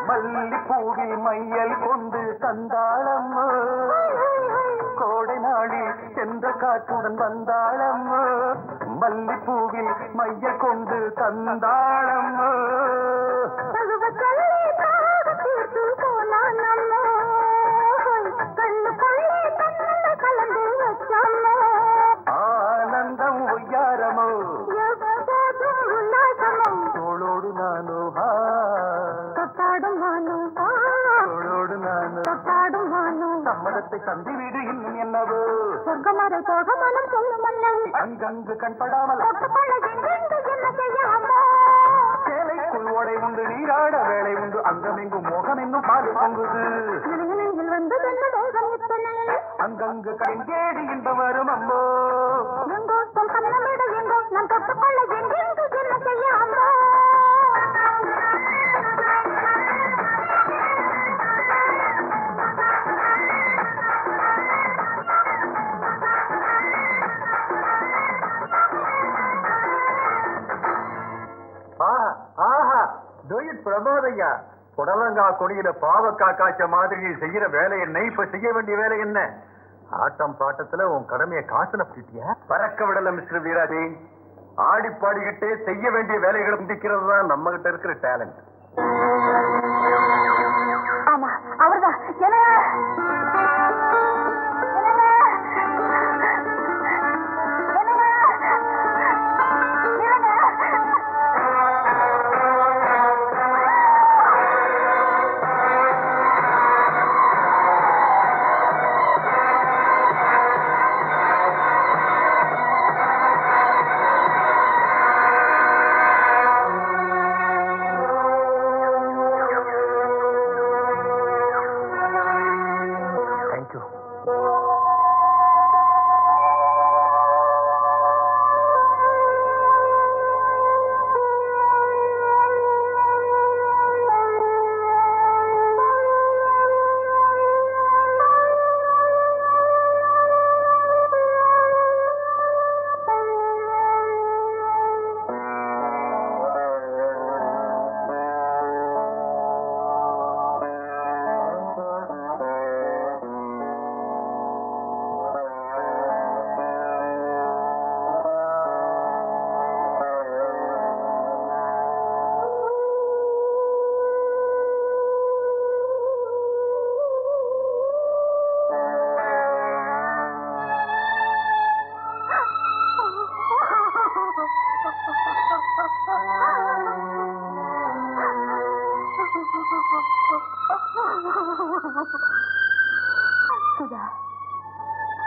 மல்லிப்பூவில் மையல் கொண்டு தந்தாளம்மா கோடை நாளில் சென்ற காற்றுடன் வந்தாளம்மா மல்லிப்பூவில் மையல் கொண்டு தந்தாளம்மா ஆனந்தம் ஒய்யாரமோ தோளோடு நானோ தோளோடு நானோ சம்மதத்தை தந்திவிடு இன்னும் என்னவோ அங்கங்கு கண்படாமல் சேலைக்குள் ஓடை உண்டு நீராட வேலை உண்டு அங்கமெங்கும் மோகம் என்னும் பாடு பொங்குது அங்கங்கு கண்கேடி இந்த வரும் அம்மோ பிரபோதையா புடலங்கா கொடியில பாவக்கா காய்ச்ச மாதிரி செய்யற வேலை என்ன இப்ப செய்ய வேண்டிய வேலை என்ன ஆட்டம் பாட்டத்துல உன் கடமையை காசுனப்பட்டியா பறக்க விடல மிஸ்டர் வீராஜி ஆடி பாடிக்கிட்டே செய்ய வேண்டிய வேலைகளை முடிக்கிறது தான் நம்ம கிட்ட இருக்கிற டேலண்ட் ஆமா அவர்தான்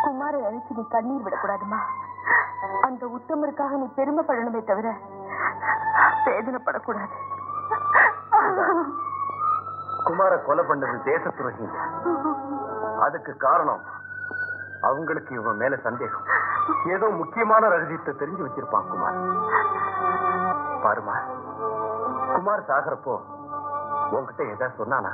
குமாரை அழைச்சு நீ கண்ணீர் விடக்கூடாதுமா அந்த உத்தமருக்காக நீ பெருமைப்படணுமே தவிர வேதனைப்படக்கூடாது குமார கொலை பண்ணது தேச துரோகி அதுக்கு காரணம் அவங்களுக்கு இவன் மேல சந்தேகம் ஏதோ முக்கியமான ரகசியத்தை தெரிஞ்சு வச்சிருப்பான் குமார் பாருமா குமார் சாகரப்போ உன்கிட்ட ஏதாவது சொன்னானா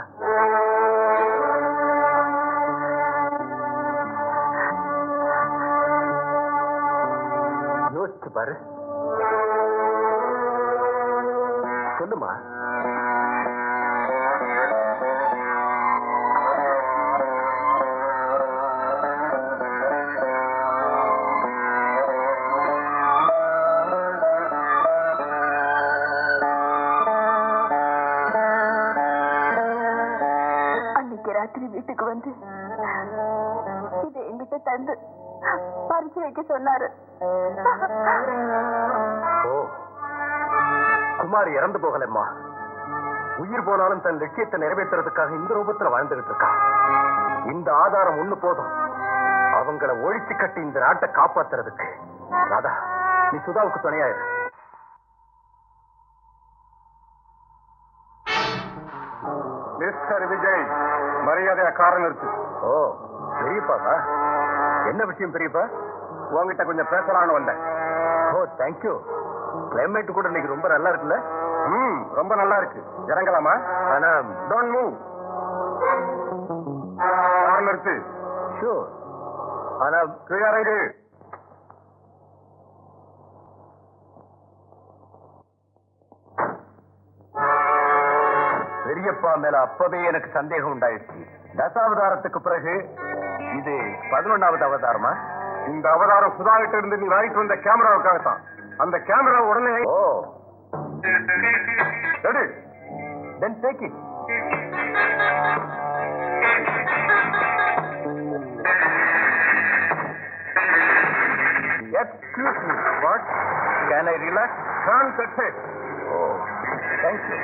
யோசிச்சு பாரு சொல்லுமா ராத்திரி வீட்டுக்கு வந்து இதை என்கிட்ட தந்து பரிசு வைக்க சொன்னாரு. ஓ, குமார் இறந்து போகலம்மா. உயிர் போனாலும் தன் லட்சியத்தை நிறைவேற்றுறதுக்காக இந்த ரூபத்துல வாழ்ந்துகிட்டு இருக்கான். இந்த ஆதாரம் ஒண்ணு போதும் அவங்களை ஒழிச்சு கட்டி இந்த நாட்டை காப்பாத்துறதுக்கு. ராதா, நீ சுதாவுக்கு துணையாயிரு. மிஸ்டர் விஜய், மரியாதையா காரணம் இருக்கு. ஓ, பெரியப்பாவா? என்ன விஷயம் பெரியப்பா? உங்ககிட்ட கொஞ்சம் பேசலான்னு வந்தேன். ஓ, தேங்க்யூ. கிளைமேட் கூட இன்னைக்கு ரொம்ப நல்லா இருக்குல்ல? ரொம்ப நல்லா இருக்கு. இறங்கலாமா? ஆனா டோன்ட் மூவ். காரணம் இருக்கு. ஷூர். ஆனா கிளியரா இரு. பெரியப்பா மேல அப்பவே எனக்கு சந்தேகம் உண்டாயிடுச்சு. தசாவதாரத்துக்கு பிறகு இது 11வது அவதாரமா? இந்த அவதாரம் சுதாகிட்ட இருந்து நீ வாங்கிட்டு வந்த கேமராவுக்காகத்தான். அந்த கேமரா உடனே oh ready, then take it. Excuse me, what? Can I relax? Can't touch it. Oh, thank you.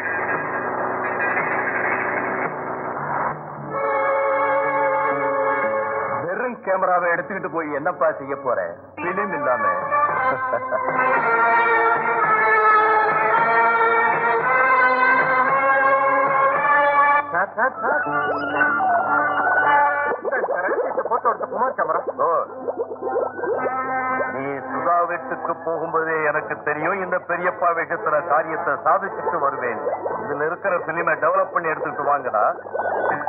வெறும் கேமராவை எடுத்துக்கிட்டு போய் என்னப்பா செய்ய போறேன்? பிலிம் இல்லாம. போட்டோ எடுத்த குமார் கேமரா. நீ சுதா வீட்டுக்கு போகும்போதே எனக்கு தெரியும் இந்த பெரியப்பா விஷயத்துல காரியத்தை சாதிச்சுட்டு வருவேன். இதுல இருக்கிற பிலிமை டெவலப் பண்ணி எடுத்துட்டு வாங்கடா.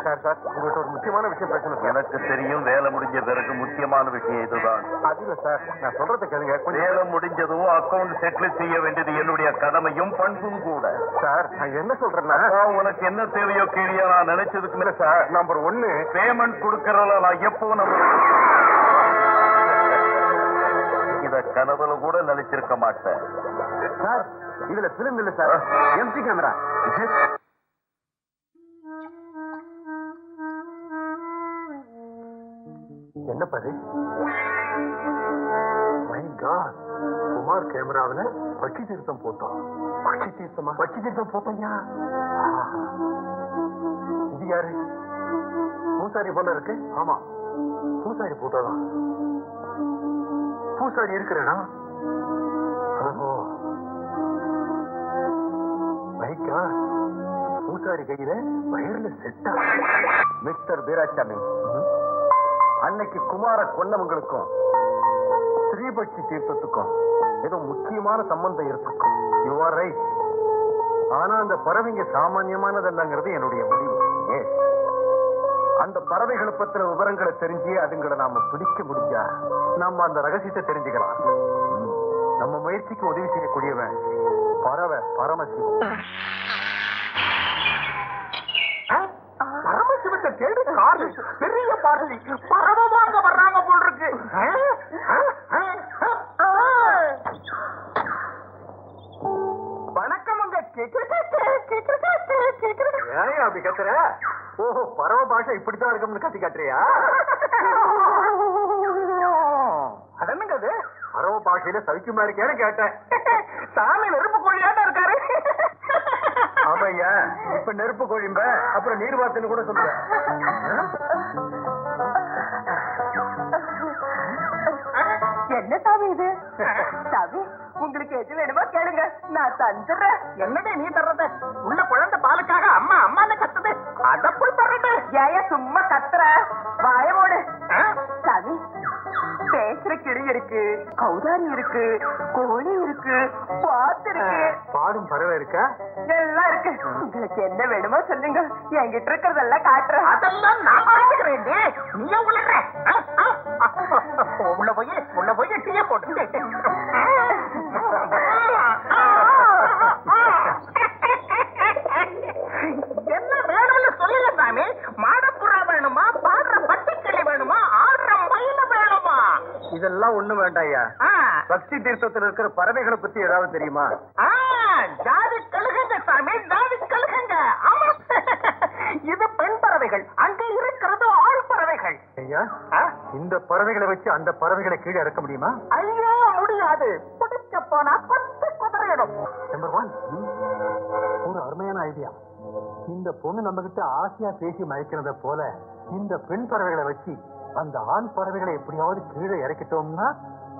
சார், உங்கள்கிட்ட ஒரு முக்கியமான விஷயம் பேசணும். எனக்கு தெரியும், வேலை முடிஞ்ச பிறகு முக்கியமான விஷயம் இதுதான். அது இல்ல சார், நான் சொல்றதை கேளுங்க. வேலை முடிஞ்சதும் அக்கௌண்ட் செட்டில் செய்ய வேண்டியது என்னுடைய கடமையும் பண்பும் கூட. சார், நான் என்ன சொல்றேன்னா, உனக்கு என்ன தேவையோ கேளியா? நான் நினைச்சதுக்கு மேல சார், நம்பர் 1 பேமெண்ட் கொடுக்கறதுல நான் எப்போ இத கனவுல கூட நினைச்சிருக்க மாட்டேன். சார், இதுல பிலிம் இல்ல சார், எம்டி கேமரா. என்ன பதி? மை காட், குமார் கேமராவில பட்சி தீர்த்தம் போட்டோம். பட்சி தீர்த்தமா? பட்சி தீர்த்தம் போட்டோம்யா. இது யாரு? பூசாரி போல இருக்கு. ஆமா, பூசாரி போட்டோதான். பூசாரி இருக்கிறடா. ஓஹோ, மை காட், பூசாரி கையில வயர்ல செட்டா. மிஸ்டர் வீராசாமி, அன்னைக்கு குமார கொன்னவங்களுக்கும் ஸ்ரீபட்சி தீர்த்தத்துக்கும் ஏதோ முக்கியமான சம்பந்தம் இருக்கும். You are right. ஆனா அந்த பறவைங்க சாமான்யமானதல்லங்கிறது என்னுடைய முடிவு. அந்த பறவைகளை பத்தின விவரங்களை தெரிஞ்சு அதுங்களை நாம பிடிக்க முடிஞ்சா நாம அந்த ரகசியத்தை தெரிஞ்சுக்கலாம். நம்ம முயற்சிக்கு உதவி செய்யக்கூடியவன் பறவை பரமசிவம். பரமசிவத்தை தேடி காடு பெரிய பார்ட்டி பறவை வாங்க வர்றாங்க போல் இருக்கு. வணக்கம். ஏன் அப்படி கத்துற? ஓஹோ, பறவை பாஷை இப்படித்தான் இருக்கும்னு கத்தி காட்டுறியா? அதனுங்க அது பறவை பாஷையில சவிக்குமா இருக்கேன்னு கேட்டேன். சாமி நெருப்பு கோழியாட்ட இருக்காரு. ஆமையா, இப்ப நெருப்பு கோழிம்ப, அப்புறம் நீர்வாத்துன்னு கூட சொல்லுவேன். என்ன சாமி இது? சாமி, உங்களுக்கு எது வேணுமோ கேளுங்க, நான் தந்துடுறேன். என்னடே நீ தர்றது? உள்ள குழந்தை பாலுக்காக அம்மா அம்மான்னு கத்துது, அத போய் தர்றது. ஏன் சும்மா கத்துற? வாயமோடு. சாமி, பேசுற கிளி இருக்கு, கௌதாரி இருக்கு, கோழி இருக்கு, பாத்து இருக்கு, பாடும் பறவை இருக்கா? எல்லாம் இருக்கு. உங்களுக்கு என்ன வேணுமோ சொல்லுங்க, என்கிட்ட இருக்கிறதெல்லாம் காட்டுறேன். அதெல்லாம் நான் பார்த்துக்கிறேன். நீயே உள்ள உள்ள போய் டீய போட்டு என்ன வேணும்னு சொல்லுங்க சாமி. மாடப்புறா வேணுமா, பாடுற பட்டுக்கிளி வேணுமா, ஆடுற மயில வேணுமா? இதெல்லாம் ஒண்ணு வேண்டாயா. பக்தி தீர்த்தத்தில் இருக்கிற பறவைகளை பத்தி ஏதாவது தெரியுமா? ஜாதி கழுகுங்க சாமி, ஜாதி கழுகுங்க. ஆமா, இது பெண் பறவைகள், அங்க இருக்கிறது ஆண் பறவைகள். ஐயா, இந்த பறவைகளை வச்சு அந்த பறவைகளை கீழே இறக்க முடியுமா? ஐயோ முடியாது. பிடிக்க போனா கொத்து குதிரையிடும். நம்பர் 1 ஒரு அருமையான ஐடியா. இந்த பொண்ணு நம்ம கிட்ட ஆசையா பேசி மயக்கிறத போல இந்த பெண் பறவைகளை வச்சு அந்த ஆண் பறவைகளை எப்படியாவது கீழே இறக்கிட்டோம்னா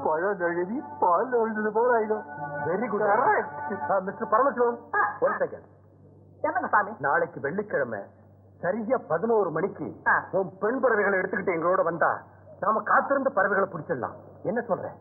பழம் எழுதி பால் எழுதுது போல ஆயிடும். Very good mister Paramasivam. One second. என்னங்க சாமி? நாளைக்கு வெள்ளிக்கிழமை சரியா 11 மணிக்கு உன் பெண் பறவைகளை எடுத்துக்கிட்டு எங்களோட வந்தா நாம காத்திருந்த பறவைகளை பிடிச்சிடலாம். என்ன சொல்றேன்?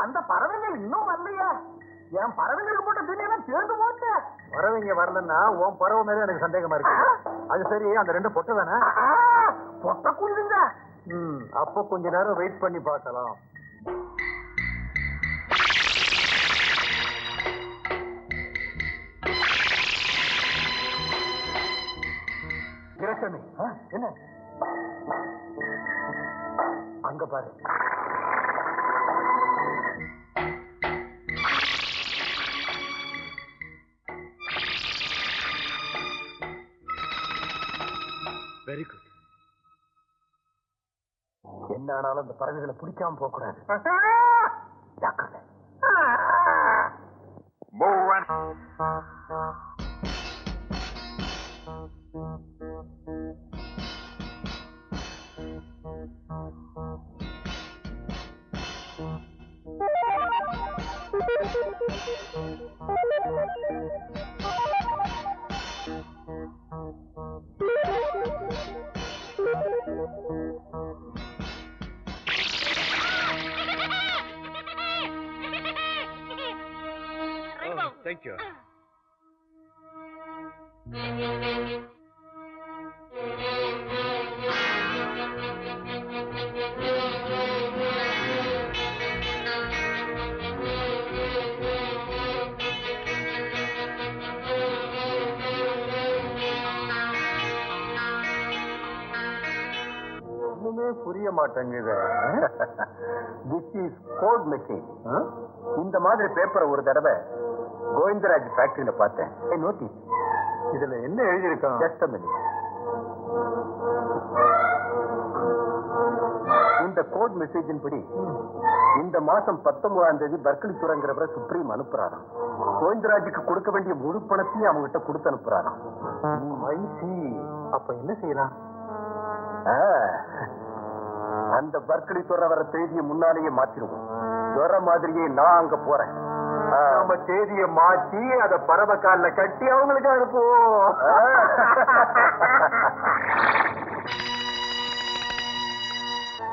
அந்த பறவைகள் இன்னும் வரலையா? என் பறவைகளுக்கு போட்ட தினம் சேர்ந்து போச்சு. பறவைங்க வரலன்னா உன் பறவை மேல எனக்கு சந்தேகமா இருக்கு. அது சரி, அந்த 2 பொட்டை தானே? பொட்டை குஞ்சுங்க. அப்போ கொஞ்ச நேரம் வெயிட் பண்ணி பார்க்கலாம். என்ன அங்க பாரு. Very good. என்ன ஆனாலும் அந்த பறவைகளை பிடிக்காம போக கூடாது. ஜாக்கிரதை. Thank you. ஒண்ணுமே புரிய மாட்டேங்குது. This is code machine. இந்த மாதிரி பேப்பரை ஒரு தடவை கோவிந்தராஜ் ஃபேக்டரியில பார்த்தேன். நோட்டீஸ். இதுல என்ன எழுதியிருக்கான்? Just a minute. இந்த கோட் மெசேஜின் படி இந்த மாசம் 19ஆம் தேதி பர்க்லி துறங்கிறவரை சுப்ரீம் அனுப்புறாராம். கோவிந்தராஜுக்கு கொடுக்க வேண்டிய முழு பணத்தையும் அவங்க கிட்ட கொடுத்து அனுப்புறாராம். அப்ப என்ன செய்யலாம்? அந்த பர்க்லி துற வர தேதியை முன்னாலேயே மாத்திருவோம். துற மாதிரியே நான் அங்க போறேன். நம்ம தேதியை மாற்றி அதை பறவை காலில் கட்டி அவங்களுக்கு அனுப்புவோம்.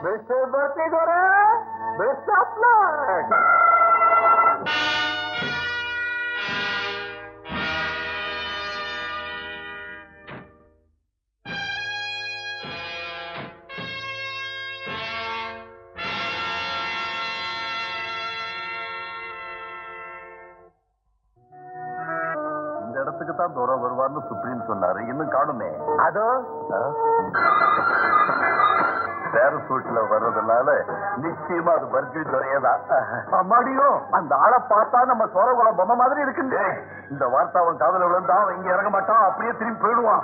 மிஸ்டர் பர்க்லி துற, பெஸ்ட் ஆஃப் லக். தான் தூரம் வருவார்னு சுப்ரீம் சொன்னாரு. இன்னும் காணுமே. அதோ பேரசூட்ல வர்றதுனால நிச்சயமா அது பர்க்லி துறையதான். அம்மாடியோ, அந்த ஆளை பார்த்தா நம்ம சோழகுல பொம்மை மாதிரி இருக்குங்க. இந்த வார்த்தை அவன் காதல விழுந்தா அவன் இங்க இறங்க மாட்டான். அப்படியே திரும்பி போயிடுவான்.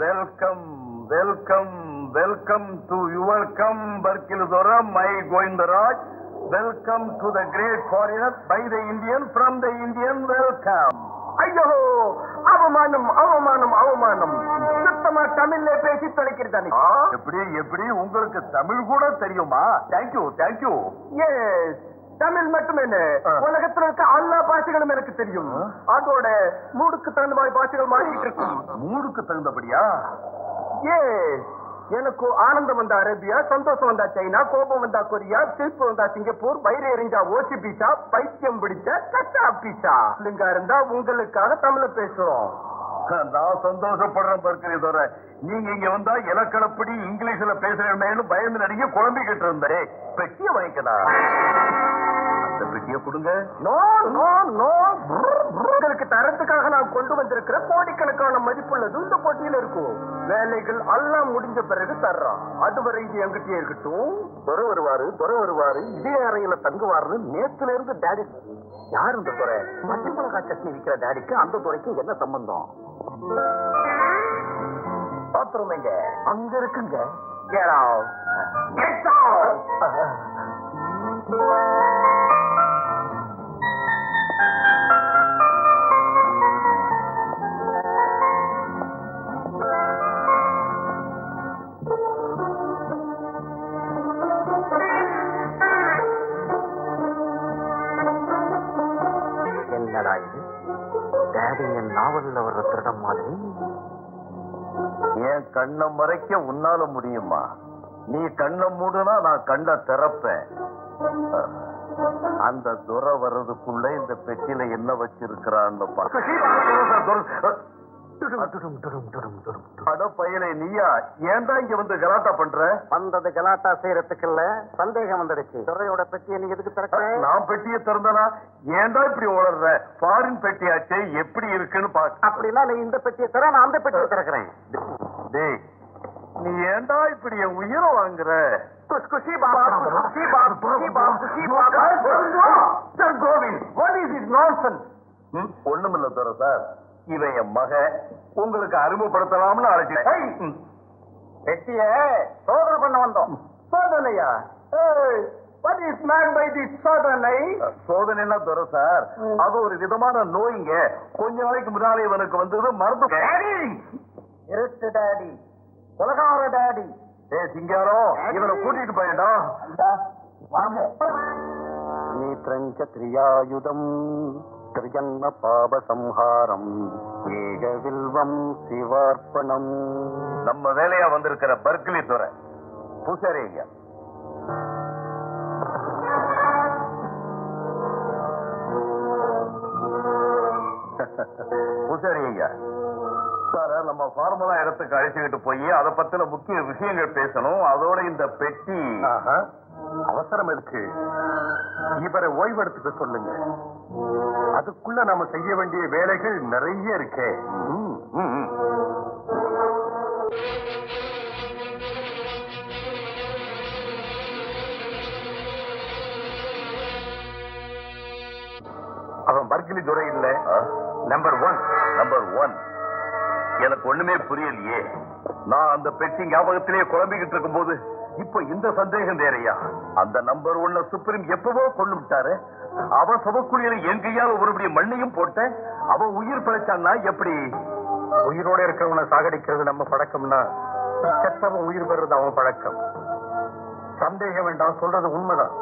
Welcome, welcome, welcome to your come, Barkiludora, my Govindaraj. Welcome to the great foreigner by the Indian, from the Indian, welcome. ஐயோ, அவமானம் அவமானம் அவமானம். சுத்தமா தமிழ்ல பேசி தொலைக்கிறதானே. எப்படி எப்படி உங்களுக்கு தமிழ் கூட தெரியுமா? Thank you thank you. எஸ், தமிழ் மட்டும் என்ன, உலகத்துல இருக்க எல்லா பாஷைகளும் எனக்கு தெரியும். அதோட மூடுக்கு தகுந்த மாதிரி பாஷைகள் மாறிட்டு இருக்கும். மூடுக்கு தகுந்தபடியா? எஸ், எனக்கு ஆனந்தம் வந்தா அரேபியா, சந்தோஷம் வந்தா சைனா, கோபம் வந்தா கொரியா, சிரிப்பு வந்தா சிங்கப்பூர், வயிறு எரிஞ்சா ஓசி பீச்சா, பைத்தியம் பிடிச்சா கச்சா பீச்சா. இல்லைங்க இருந்தா உங்களுக்காக தமிழ பேசுறோம். நான் சந்தோஷப்படுறேன் பர்கரி தோற. நீங்க இங்க வந்தா இலக்கணப்படி இங்கிலீஷ்ல பேசுறேன்னு பயந்து நடிக்க குழம்பிக்கிட்டு இருந்தேன். பெட்டிய வாங்கிக்கடா. அந்த பெட்டிய கொடுங்க. நோ நோ நோ, உங்களுக்கு தரத்துக்காக நான் கொண்டு வந்திருக்கிற கோடிக்கணக்கான மதிப்புள்ளது இந்த பொட்டியில இருக்கும். வேலைகள் எல்லாம் முடிஞ்ச பிறகு தர்றான். அதுவரை இது எங்கிட்டே இருக்கட்டும். துறை வருவாரு இதே அறையில தங்குவாருன்னு நேத்துல இருந்து டாடி. யார் இந்த துறை? மஞ்சள் மிளகாய் சட்னி விற்கிற டாடிக்கு அந்த துறைக்கு என்ன சம்பந்தம்? பாத்ரூம் எங்க? அங்க இருக்குங்க. Get out. Get out. என்னடா இது? டாடி என் நாவல்ல வர்ற திருடம் மாதிரி. என் கண்ணை மறைக்க உன்னால முடியுமா? நீ கண்ணை மூடுனா நான் கண்ணை திறப்பேன். அந்த துறை வர்றதுக்குள்ள இந்த பெட்டியில என்ன வச்சிருக்கிறான்னு அட பையனை நீயா? ஏன்டா இங்க வந்து கலாட்டா பண்ற? வந்தது கலாட்டா செய்யறதுக்கு இல்ல, சந்தேகம் வந்துடுச்சு. துறையோட பெட்டியை நீ எதுக்கு திறக்கிற? நான் பெட்டியை திறந்தனா? ஏன்டா இப்படி உளர்ற? ஃபாரின் பெட்டியாச்சே, எப்படி இருக்குன்னு பாக்க. அப்படின்னா நீ இந்த பெட்டியை தர, நான் அந்த பெட்டியை திறக்கிறேன். டேய், நீ ஏன்டா இப்படி என் உயிரை வாங்குற? குஷி பாபா, குஷி பாபா, குஷி பாபா, குஷி Baba. Sir Govind, what is this nonsense? ஒண்ணுமில்ல துறை சார், இவன் என் மக. உங்களுக்கு அறிமுகப்படுத்தலாம்னு அழைச்சிட்டேன். பெட்டிய சோதனை பண்ண வந்தோம். சோதனையா? What is meant by this சோதனை? சோதனைன்னா துறை சார், அது ஒரு விதமான நோய்ங்க. கொஞ்ச நாளைக்கு முன்னாலே இவனுக்கு வந்தது மருந்து. இருட்டு டாடி, உலகார டாடி. சிங்காரம், இவனை கூட்டிட்டு போயடா. த்ரியாயுதம் திரிஜன்ம பாப சம்ஹாரம் ஏகவில்வம் சிவார்ப்பணம். நம்ம வேலையா வந்திருக்கிற பர்க்லி துறை பூசாரிங்க. பூசாரிங்க சார், நம்ம ஃபார்முலா இடத்துக்கு அழைச்சிக்கிட்டு போய் அதை பத்தின முக்கிய விஷயங்கள் பேசணும். அதோட இந்த பெட்டி. அவசரம் இருக்கு, இவரை ஓய்வெடுத்துக்க சொல்லுங்க. அதுக்குள்ள நாம செய்ய வேண்டிய வேலைகள் நிறைய இருக்கே. அவன் பர்கிலி துறை இல்ல, நம்பர் ஒன். எனக்கு ஒண்ணுமே புரியலையே. நான் அந்த பெட்டி ஞாபகத்திலேயே குழம்பிக்கிட்டு இருக்கும் போது இப்ப இந்த சந்தேகம் வேறையா? அந்த நம்பர் ஒன்ன சுப்ரீம் எப்பவோ கொண்டு விட்டாரு. அவன் சபக்குழியில என் கையால ஒருபடி மண்ணையும் போட்ட. அவன் உயிர் பிழைச்சான்னா எப்படி? உயிரோட இருக்கிறவனை சாகடிக்கிறது நம்ம பழக்கம்னா, செத்தவன் உயிர் பெறுறது அவன் பழக்கம். சந்தேகம் வேண்டாம், சொல்றது உண்மைதான்.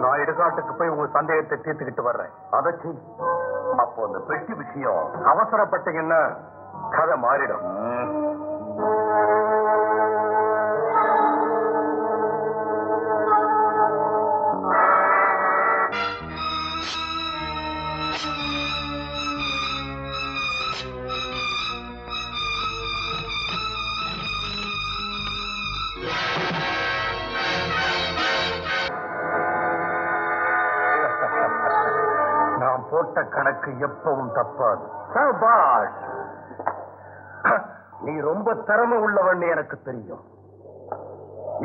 நான் இடுகாட்டுக்கு போய் உங்க சந்தேகத்தை தீர்த்துக்கிட்டு வர்றேன். அதை அப்போ அந்த பெட்டி விஷயம் அவசரப்பட்டீங்கன்னா கதை மாறிடும். நான் போட்ட கணக்கு எப்பவும் தப்பாது. சபாஷ், நீ ரொம்ப திறமை உள்ளவன் எனக்கு தெரியும்.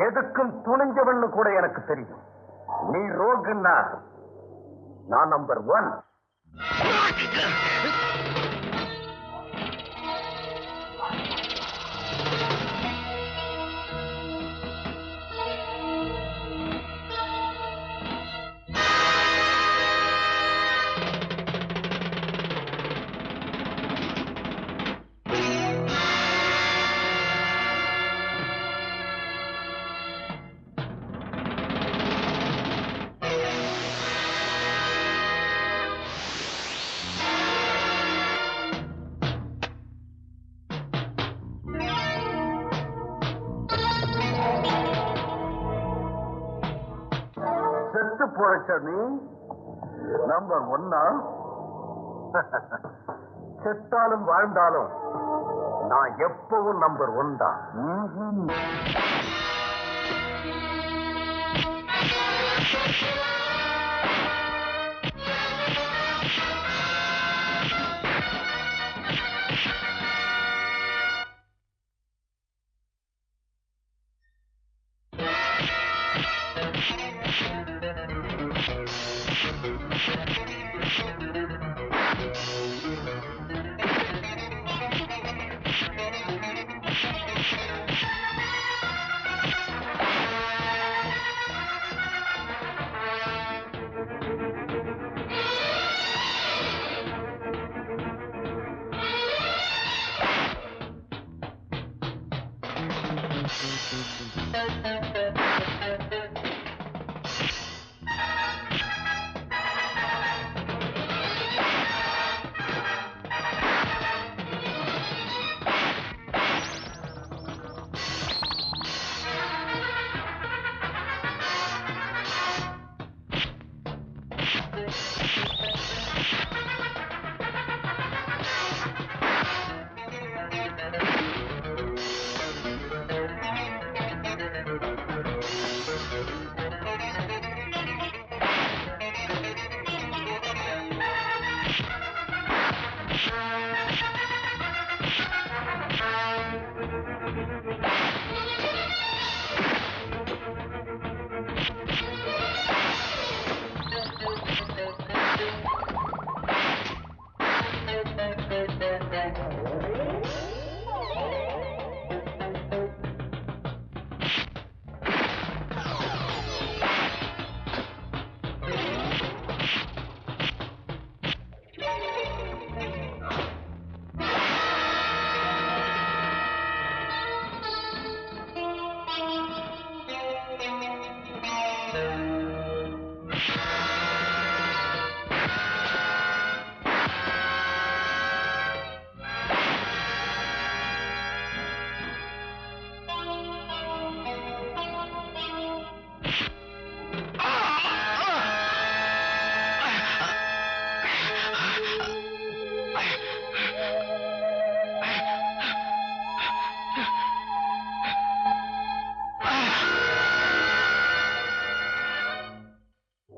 எதுக்கும் துணிஞ்சவன் கூட எனக்கு தெரியும். நீ ரோகுன்னா நான் நம்பர் ஒன். செத்து போறச்ச நீ நம்பர் ஒன்னா செத்தாலும் வாழ்ந்தாலும் நான் எப்பவும் நம்பர் ஒன் தான்.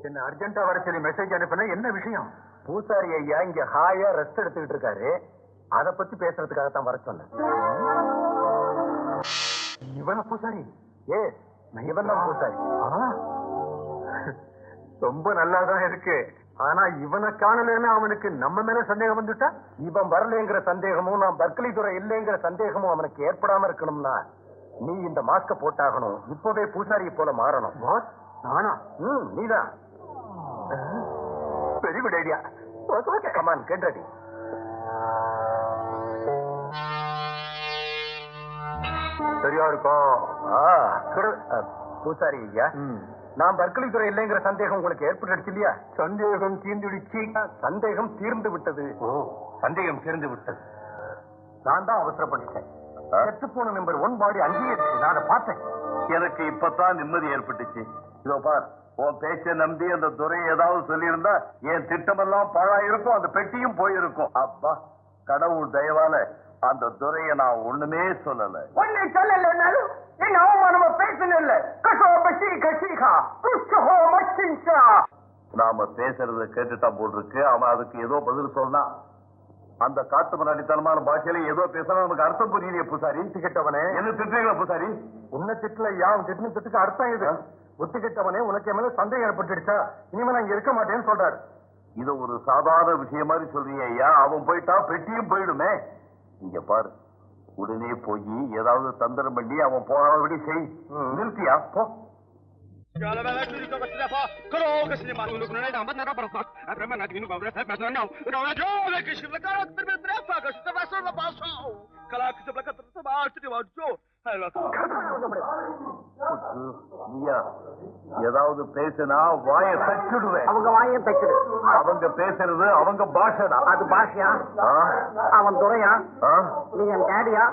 என்ன அர்ஜென்ட்டா வர சொல்லி மெசேஜ் அனுப்பின? என்ன விஷயம்? பூசாரி ஐயா இங்க ஹாயா ரெஸ்ட் எடுத்துக்கிட்டு இருக்காரு. அத பத்தி பேசுறதுக்காகத்தான் வர சொன்னேன். இவன பூசாரி? இவன் தான் பூசாரி. ரொம்ப நல்லாதான் இருக்கு. ஆனா இவனை காணலன்னு அவனுக்கு நம்ம மேல சந்தேகம் வந்துட்டா? இவன் வரலங்கிற சந்தேகமும் நான் பர்க்லி துறை இல்லைங்கிற சந்தேகமும் அவனுக்கு ஏற்படாம இருக்கணும்னா நீ இந்த மாஸ்க போட்டாகணும். இப்பவே பூசாரியை போல மாறணும். நானா? நீதான். Very good idea. Come on, get ready. சரியா இருக்கும். பூசாரி ஐயா, நான் பர்க்லி துறை இல்லைங்கிற சந்தேகம் உங்களுக்கு ஏற்பட்டுடுச்சு இல்லையா? சந்தேகம் தீர்ந்துடுச்சு. சந்தேகம் தீர்ந்து விட்டது. சந்தேகம் தீர்ந்து விட்டது. நான் தான் அவசரப்பட்டுட்டேன். செத்து போன நம்பர் 1 பாடி அங்கேயே இருக்கு. நான் அதை பார்த்தேன். எனக்கு இப்பதான் நிம்மதி ஏற்பட்டுச்சு. இதோ பார், உன் பேச்சை நம்பி அந்த துறை ஏதாவது சொல்லியிருந்தா என் திட்டமெல்லாம் பாழாயிருக்கும், அந்த பெட்டியும் போயிருக்கும். அப்பா, கடவுள் தயவால அந்த துறையை நான் ஒண்ணுமே சொல்லல. ஒண்ணு சொல்லலனாலும் என்ன அவமானமா பேசல. நாம பேசுறத கேட்டுட்டான் போல் இருக்கு. அவன் அதுக்கு ஏதோ பதில் சொன்னா. அந்த காட்டு முன்னாடித்தனமான பாஷையில ஏதோ பேசினா நமக்கு அர்த்தம் புரியலையே பூசாரி. திட்டவனே, என்ன திட்டுறீங்களா பூசாரி? உன்ன திட்டுல யாவும் திட்டு திட்டுக்கு அர்த்தம் இது. ஒத்துக்கிட்டவனே உனக்கு என் மேல சந்தேகம் ஏற்பட்டுடுச்சா? இனிமே நான் இங்க இருக்க மாட்டேன்னு சொல்றாரு. இது ஒரு சாதாரண விஷயம் மாதிரி சொல்றீங்க ஐயா. அவன் போயிட்டா பெட்டியும் போயிடுமே. இங்க பாரு, உடனே போய் ஏதாவது தந்திரம் பண்ணி அவன் போறபடி செய். நிறுத்தியா போ. ஏதாவது பேசினா வாய தச்சுடுவேன். அவங்க வாயம் தைக்குது. அவங்க பேசுறது அவங்க பாஷைடா. அது பாஷையா? அவன் துறையா? நீ என் டேடியா?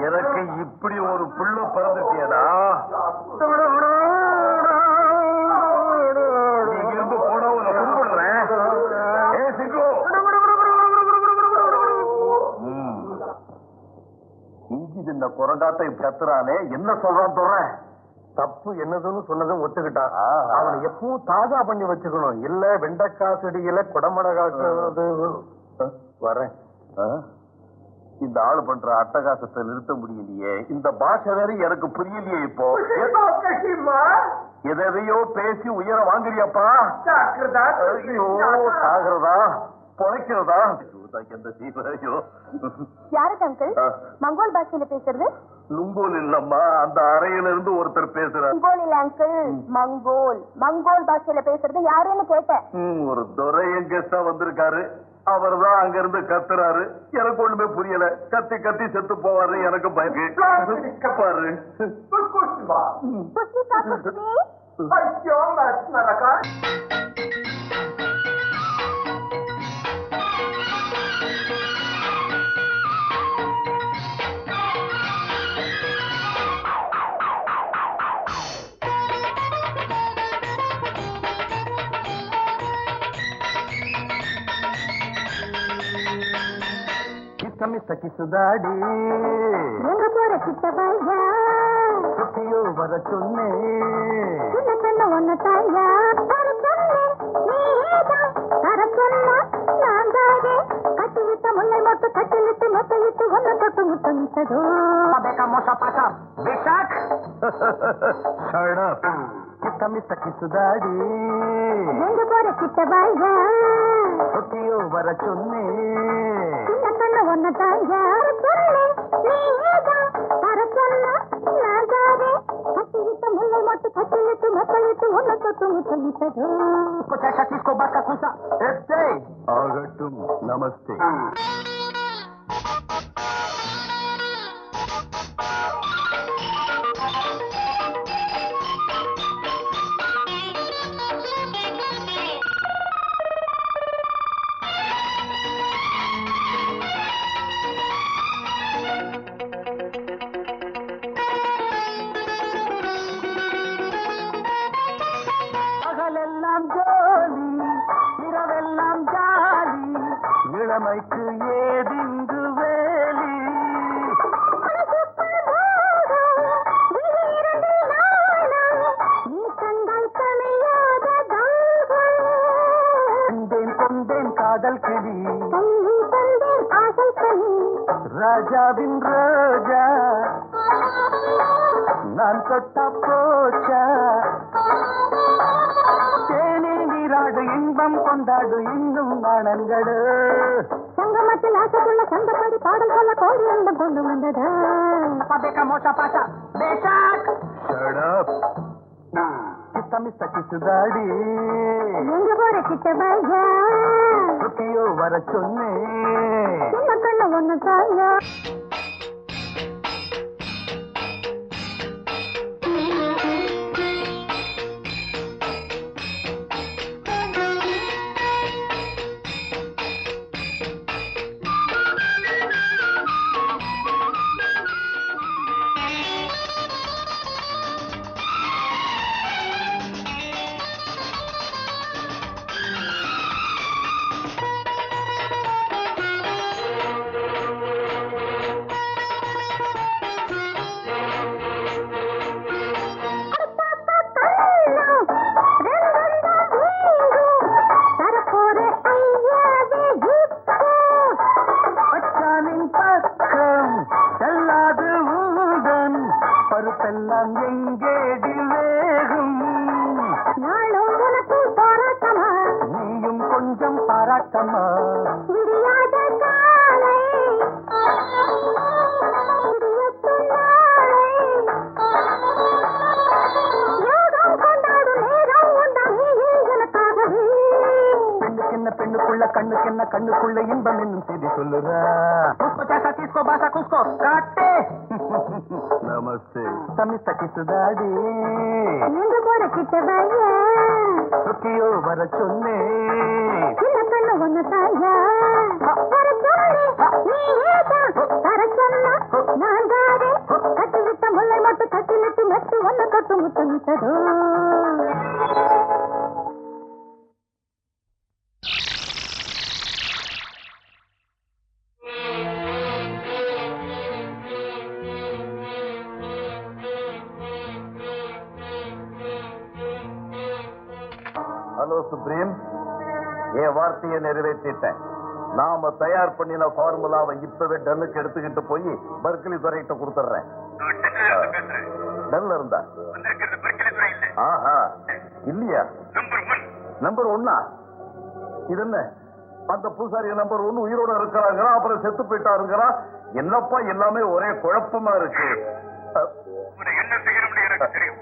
எனக்கு இப்படி ஒரு புள்ள பிறந்துட்டியடா. சின்ன குரங்காத்தை கத்துறானே, என்ன சொல்றான் சொல்றேன்? தப்பு என்னதுன்னு சொன்னதும் ஒத்துக்கிட்டான். அவனை எப்பவும் தாஜா பண்ணி வச்சுக்கணும். இல்ல வெண்டைக்காய் செடியில குடமிளகாக்கு வரேன். இந்த ஆளு பண்ற அட்டகாசத்தை நிறுத்த முடியலையே. இந்த பாஷை வேற எனக்கு புரியலையே. இப்போ எதையோ பேசி உயர வாங்குறியாப்பா? சாகிறதா பொழைக்கிறதா? யாருக்கு அங்கிள் மங்கோல் பாஷையில பேசுறது? லுங்கோல் இல்லம்மா, அந்த அறையில இருந்து ஒருத்தர் பேசுறார். மங்கோல் இல்ல அங்கிள், மங்கோல். மங்கோல் பாஷையில பேசுறது யாருன்னு கேட்டேன். ஒரு துரை கெஸ்டா வந்திருக்காரு. அவர் தான் அங்க இருந்து கத்துறாரு. எனக்கு ஒண்ணுமே புரியல. கத்தி கத்தி செத்து போவாரு. எனக்கு பயக்கு பாரு. சுதாடி எங்க போற கிட்ட பையா சுத்தியோ வர சொன்னே சின்ன கண்ண ஒன்ன தாயா தர சொன்னேன் நீதான் தர சொன்னா நான் தானே கட்டி விட்ட முல்லை மொட்டு கட்டிலிட்டு மொட்டையிட்டு ஒன்ன தொட்டு முத்தமிட்டதோ Rebecca Mosha Pasha, Bishak. Shut up. கித்தமி Sakki சுதாடி எங்க போற கிட்ட பையா சுத்தியோ வர சொன்னே சின்ன கண்ண ஒன்ன தாயா சொன்னேன் நீதான் தர சொன்னா நான் தானே கட்டி விட்ட முல்லை மொட்டு கட்டிலிட்டு மொட்டையிட்டு ஒன்ன தொட்டு முத்தமிட்டதோ Kucha Shakisko Baka Kusa. Yesterday ஆகட்டும். நமஸ்தே. பகலெல்லாம் ஜோலி, இரவெல்லாம் ஜாலி, இளமைக்கு ஏதிங்கு வேலி கொண்டேன் கொண்டேன் காதல் கிளி ராஜாவின் ரோஜா நான் தொட்ட போச்சா தேனி நீராடு இன்பம் கொண்டாடு இன்னும் நாணங்களு சங்கமத்தில் ஆசைக்குள்ள சந்தப்படி பாடல் சொல்ல கோடி எண்ணம் கொண்டு வந்ததா Rebecca Mosha Pasha, Bishak. Shut up. கித்தமி Sakki சுதாடி எங்க போற கிட்ட பையா சுத்தியோ வர சொன்னே சின்ன கண்ண ஒண்ணு தாயா அச்சானின் பக்கம் செல்லாது ஊதன் பருப்பெல்லாம் எங்கேடி வேகும் நாளும் உனக்கு போராட்டமா நீயும் கொஞ்சம் பாராட்டமா விடியாத காலை விடியட்டும் நாளை யோகம் கொண்டாடும் நேரம் உண்டா நீ எனக்காகவே பெண்ணுக்கென்ன பெண்ணுக்குள்ள கண்ணுக்கென்ன கண்ணுக்குள்ள இன்பம் என்னும் செய்தி சொல்லுறா Kucha Shakisko Baka Kusko. Kate. நமஸ்தே. தம்மி சக்கி சுதாடி எங்க போற கிட்ட பையா சுத்தியோ வர சொன்னே சின்ன கண்ண ஒண்ணு தாயா தர சொன்னே நீதான் தர சொன்னா நான் தானே கட்டி விட்ட முல்லை மட்டும் கட்டிலிட்டு மெட்டு ஒன்ன தொட்டு முத்தமிட்டதோ ஹலோ சுப்ரீம், என் வார்த்தையை நிறைவேற்றிட்டேன். நாம தயார் பண்ணின ஃபார்முலாவை இப்பவே டல்லுக்கு எடுத்துக்கிட்டு போய் பர்கிலி துறைகிட்ட கொடுத்துட்றேன். டல்ல இருந்தா ஆஹா இல்லையா? நம்பர் 1. இது என்ன? அந்த பூசாரி நம்பர் 1 உயிரோட இருக்கிறாங்க, அப்புறம் செத்து போயிட்டாருங்கிறா. என்னப்பா எல்லாமே ஒரே குழப்பமா இருக்கு. என்ன செய்யணும்னு எனக்கு தெரியும்.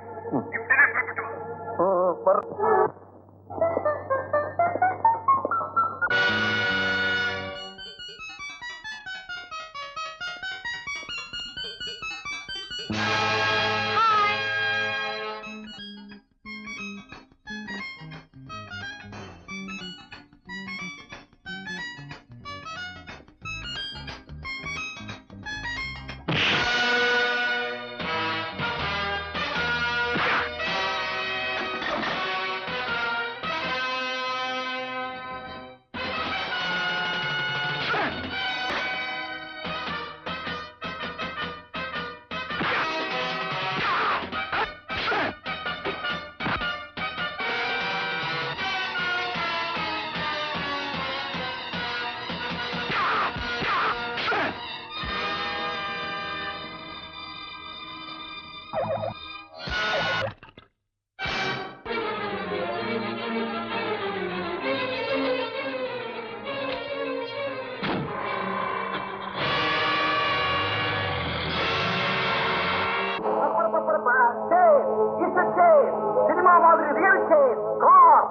சினிமா மாதிரி ரியல் சேர் கார்.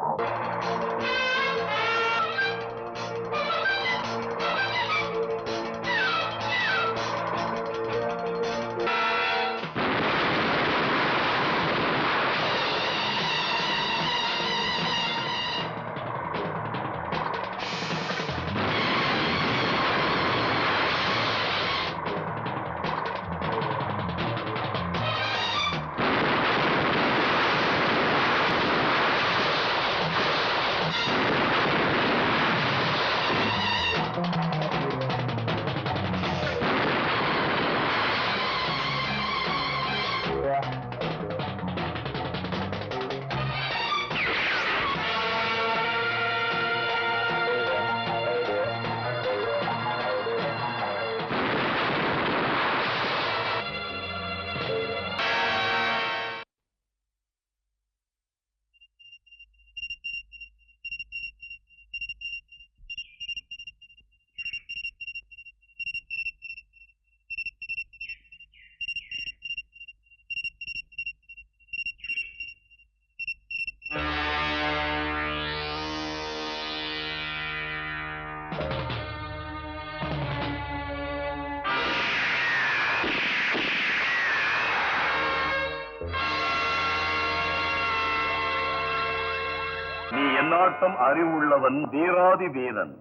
நீ என்னாட்டம் அறிவுள்ளவன், வீராதி வீரன்.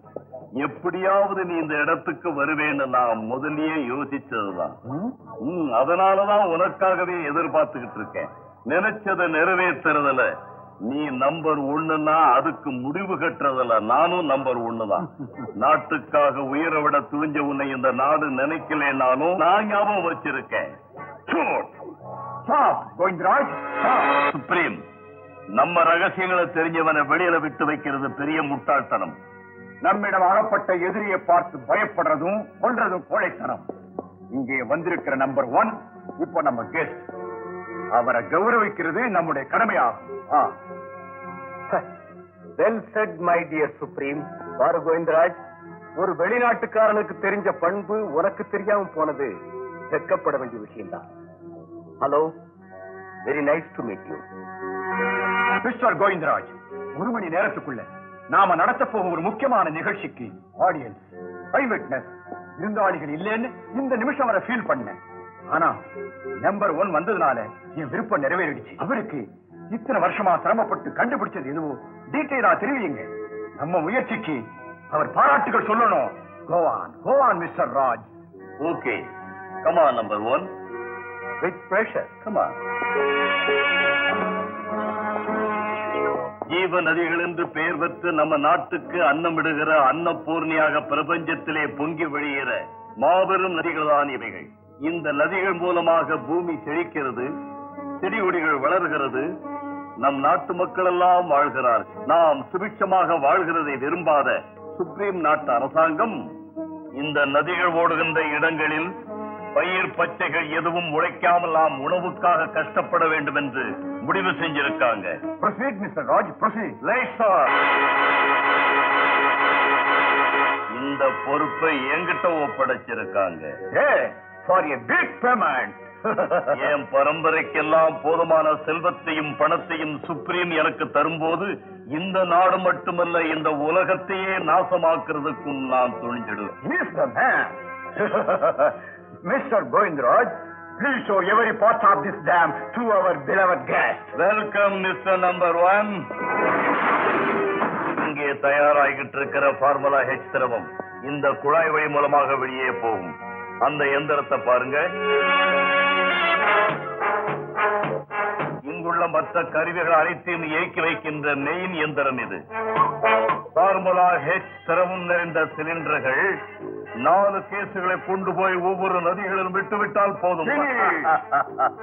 எப்படியாவது நீ இந்த இடத்துக்கு வருவேன்னு நான் முதல்லயே யோசிச்சதுதான். அதனாலதான் உனக்காகவே எதிர்பார்த்துக்கிட்டு இருக்கேன். நினைச்சதை நிறைவேற்றுறதுல நீ நம்பர் 1ன்னா அதுக்கு முடிவு கட்டுறதுல நானும் நம்பர் 1 தான். நாட்டுக்காக உயிரை விட துணிஞ்ச உன்னை இந்த நாடு நினைக்கலனாலும் நான் ஞாபகம் வச்சிருக்கேன். சுப்ரீம், நம்ம ரகசியங்களை தெரிஞ்சவனை வெளியில விட்டு வைக்கிறது பெரிய முட்டாள்தனம். நம்மிடம் அகப்பட்ட எதிரியை பார்த்து பயப்படுறதும் கொள்றதும் கோழைத்தனம். இங்கே வந்திருக்கிற நம்பர் 1 இப்போ நம்ம கெஸ்ட். அவரை கௌரவிக்கிறது நம்முடைய கடமையாகும். Well set my dear supreme. பாரு கோவிந்தராஜ், ஒரு வெளிநாட்டுக்காரனுக்கு தெரிஞ்ச பண்பு உனக்கு தெரியாம போனது வெட்கப்பட வேண்டிய விஷயம்தான். Hello, very nice to meet you. Mister Govindaraj, 1 மணி நேரத்துக்குள்ள நாம நடத்த போகும் ஒரு முக்கியமான நிகழ்ச்சிக்கு ஆடியன்ஸ், ஐ விட்னஸ், விருந்தாளிகள் இல்லைன்னு இந்த நிமிஷம் வரை ஃபீல் பண்ணேன். ஆனா நம்பர் 1 வந்ததுனால என் விருப்பம் நிறைவேறிடுச்சு. அவருக்கு இத்தனை வருஷமா சிரமப்பட்டு கண்டுபிடிச்சது எதுவோ டீட்டெயிலா தெரிவிங்க. நம்ம முயற்சிக்கு அவர் பாராட்டுகள் சொல்லணும். Go on Mr Raj. Okay, come on number 1. With pressure, come on. ஜீவ நதிகள் என்று பெயர் பெற்று நம்ம நாட்டுக்கு அன்னமிடுகிற அன்னபூர்ணியாக பிரபஞ்சத்திலே பொங்கி வழிகிற மாபெரும் நதிகள் தான் இவைகள். இந்த நதிகள் மூலமாக பூமி செழிக்கிறது, செடி கொடிகள் வளர்கிறது, நம் நாட்டு மக்கள் எல்லாம் வாழ்கிறார்கள். நாம் சுபிட்சமாக வாழ்கிறதை விரும்பாத சுப்ரீம் நாட்டு அரசாங்கம் இந்த நதிகள் ஓடுகின்ற இடங்களில் பயிர் பச்சைகள் எதுவும் உழைக்காமல் நாம் உணவுக்காக கஷ்டப்பட வேண்டும் என்று முடிவு செஞ்சிருக்காங்க. Proceed, Mr. Raj, proceed. இந்த பொறுப்பை என்கிட்ட ஒப்படைச்சிருக்காங்க. For a big payment. என் பரம்பரைக்கெல்லாம் போதுமான செல்வத்தையும் பணத்தையும் சுப்ரீம் எனக்கு தரும்போது இந்த நாடு மட்டுமல்ல இந்த உலகத்தையே நாசமாக்குறதுக்கும் நான் துணிஞ்சிடுவேன். Mr. Man. Mr. Govindraj, please show every part of this dam to our beloved guest. Welcome mister number 1. இங்கே தயாராகிட்டு இருக்கிற ஃபார்முலா H திரவம் இந்த குழாய் வழி மூலமாக வெளியே போகும். அந்த எந்திரத்தை பாருங்க. இங்குள்ள மற்ற கருவிகள் அனைத்தையும் இயக்கி வைக்கின்ற மெயின் எந்திரம் இது. ஃபார்முலா H திரவம் நிறைந்த சிலிண்டர்கள் 4 கேசுகளை கொண்டு போய் ஒவ்வொரு நதிகளிலும் விட்டுவிட்டால் போதும்.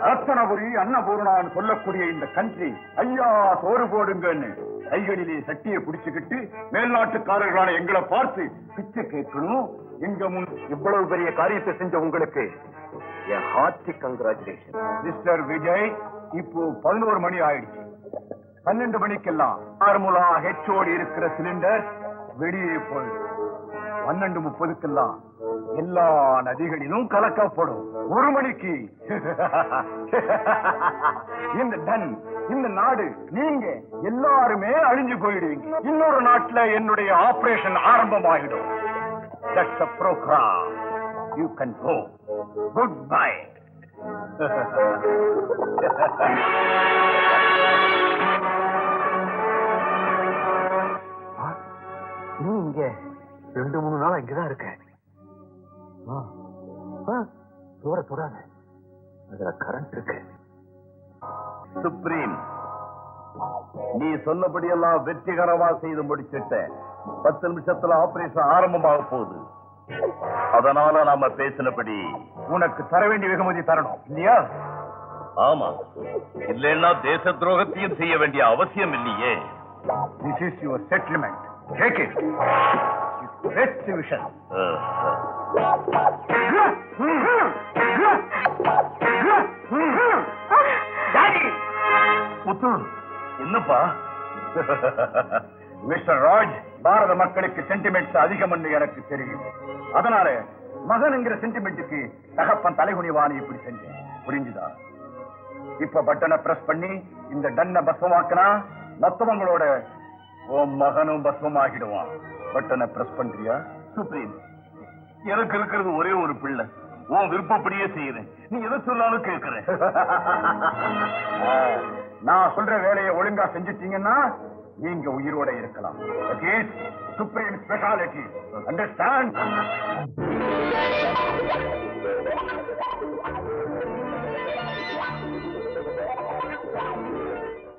ரத்தனபுரி அன்னபூர்ணான்னு சொல்லக்கூடிய இந்த கண்ட்ரி ஐயா சோறு போடுங்கன்னு கைகளிலே சட்டியை பிடிச்சுக்கிட்டு மேல்நாட்டுக்காரர்களான எங்களை பார்த்து பிச்சை கேட்கணும். எங்க முன் இவ்வளவு பெரிய காரியத்தை செஞ்ச உங்களுக்கு ஹார்ட்டி கங்க்ராச்சுலேஷன். மிஸ்டர் விஜய், இப்போ 11 மணி ஆயிடுச்சு. 12 மணிக்கெல்லாம் ஃபார்முலா ஹெச்சோடு இருக்கிற சிலிண்டர் வெளியே போயிடும். 12:30க்கெல்லாம் எல்லா நதிகளிலும் கலக்கப்படும். 1 மணிக்கு இந்த டன், இந்த நாடு, நீங்க எல்லாருமே அழிஞ்சு போயிடுவீங்க. இன்னொரு நாட்டுல என்னுடைய operation ஆரம்பமாகிடும். That's a program. You can go. Goodbye. நீ இங்க 2-3 நாள் இங்கதான் இருக்க. தொடாத, அதுல கரண்ட் இருக்கு. சுப்ரீம், நீ சொன்னபடியெல்லாம் வெற்றிகரமா செய்து முடிச்சிட்ட. 10 நிமிஷத்துல ஆபரேஷன் ஆரம்பமாக போகுது. அதனால நாம பேசினபடி உனக்கு தர வேண்டிய வெகுமதி தரணும் இல்லையா? ஆமா, இல்லைன்னா தேச துரோகத்தையும் செய்ய வேண்டிய அவசியம் இல்லையே. This is your settlement. Take it. Restitution. முத்து, என்னப்பா? மிஸ்டர் ராஜ், பாரத மக்களுக்கு சென்டிமெண்ட்ஸ் அதிகம் என்று எனக்கு தெரியும். அதனால மகன்ங்கிற சென்டிமெண்ட்டுக்கு தகப்பன் தலைகுனிவானி இப்படி செஞ்சேன். புரிஞ்சுதா? இப்ப பட்டனை பிரஸ் பண்ணி இந்த டன்னை பஸ்வமாக்கினா மத்தவங்களோட உன் மகனும் பஸ்வமாகிடுவான். பட்டனை பிரஸ் பண்றியா? சுப்ரீம், எனக்கு இருக்கிறது ஒரே ஒரு பிள்ளை. உன் விருப்பப்படியே செய்யறேன். நீ எதை சொன்னாலும் கேட்கிறேன். நான் சொல்ற வேலையை ஒழுங்கா செஞ்சுட்டீங்கன்னா நீங்க உயிரோட இருக்கலாம். Supreme speciality. அண்டர்ஸ்டாண்ட்?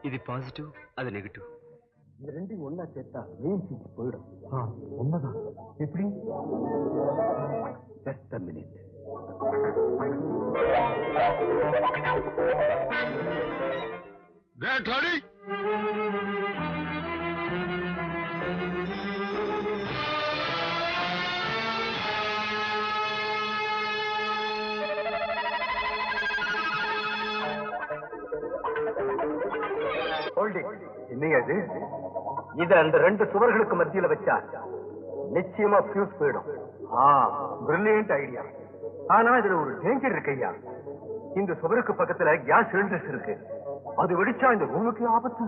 இது பாசிட்டிவ், அது நெகட்டிவ். இந்த ரெண்டையும் ஒன்னா சேர்த்தா மெயின் சீட் போயிடும். உண்மைதான். எப்படி? Just a minute. Get ready. என்னையா இது? இத அந்த 2 சுவர்களுக்கு மத்தியில வச்சா நிச்சயமா ஃபியூஸ் போயிடும். Brilliant idea. ஆனா இதுல ஒரு டேஞ்சர் இருக்கு ஐயா. இந்த சுவருக்கு பக்கத்துல கேஸ் சிலிண்டர்ஸ் இருக்கு. அது வெடிச்சா இந்த ரூமுக்கு ஆபத்து.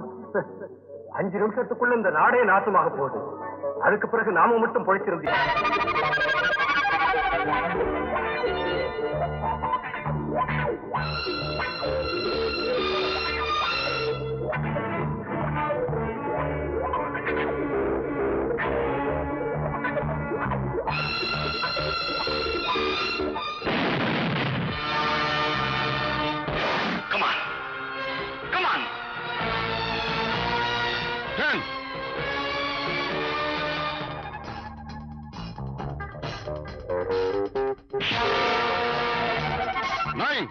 5 நிமிஷத்துக்குள்ள இந்த நாடே நாசமாக போகுது. அதுக்கு பிறகு நாம மட்டும் பொழைச்சிருந்தோம். Come on. Come on. 10. 9.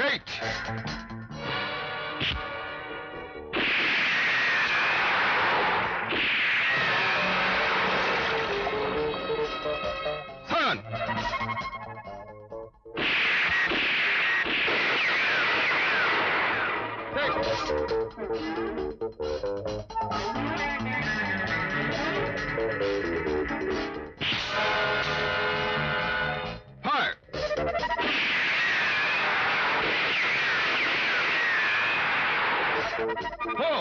Wait! Turn! Fire! Four!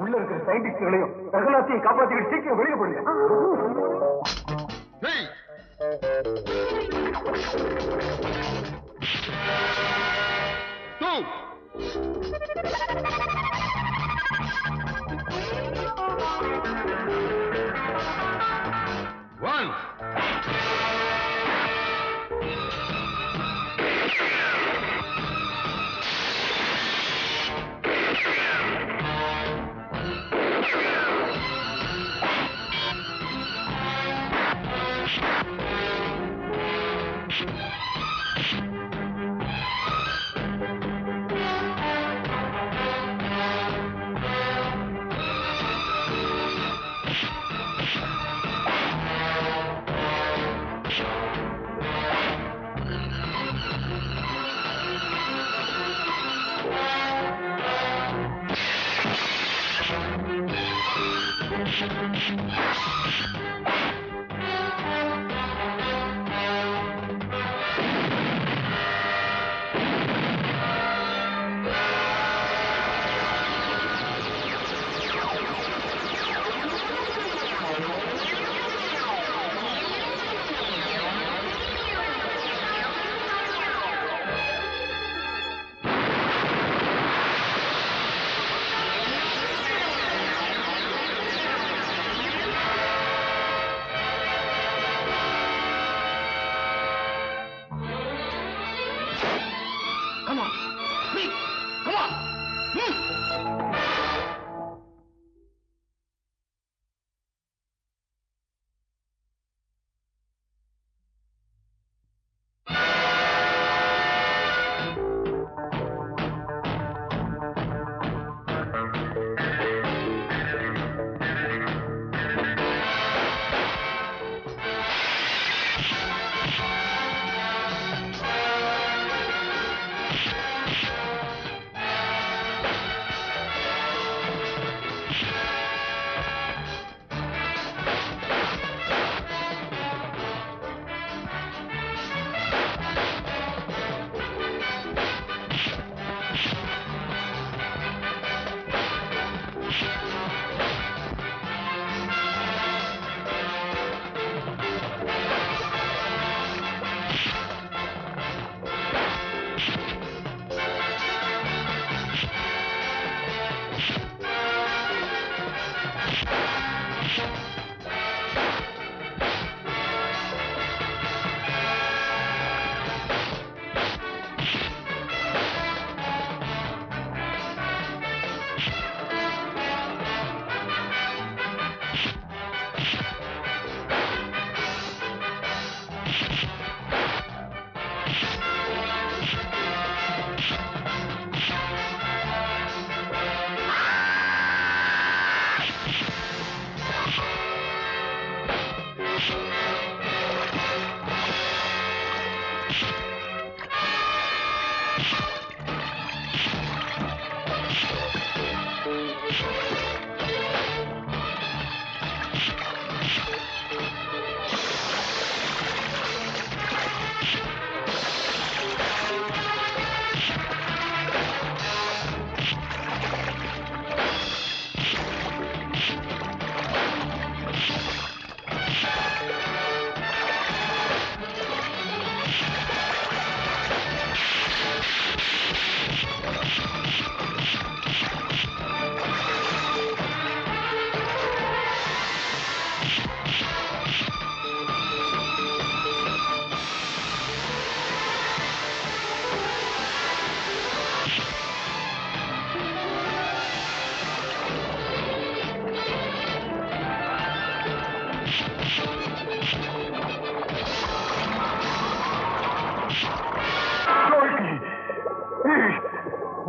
உள்ள இருக்கிற சயின்டிஸ்ட்களையும் ரகுநாத்தையும் காப்பாத்திக்கிட்டு சீக்கிரம் வெளியே போடுங்க. Three! Two! One! Come on! Quick! Come on!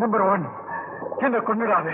Number 1 என்ன கொண்டுடாதே.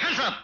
Hands up!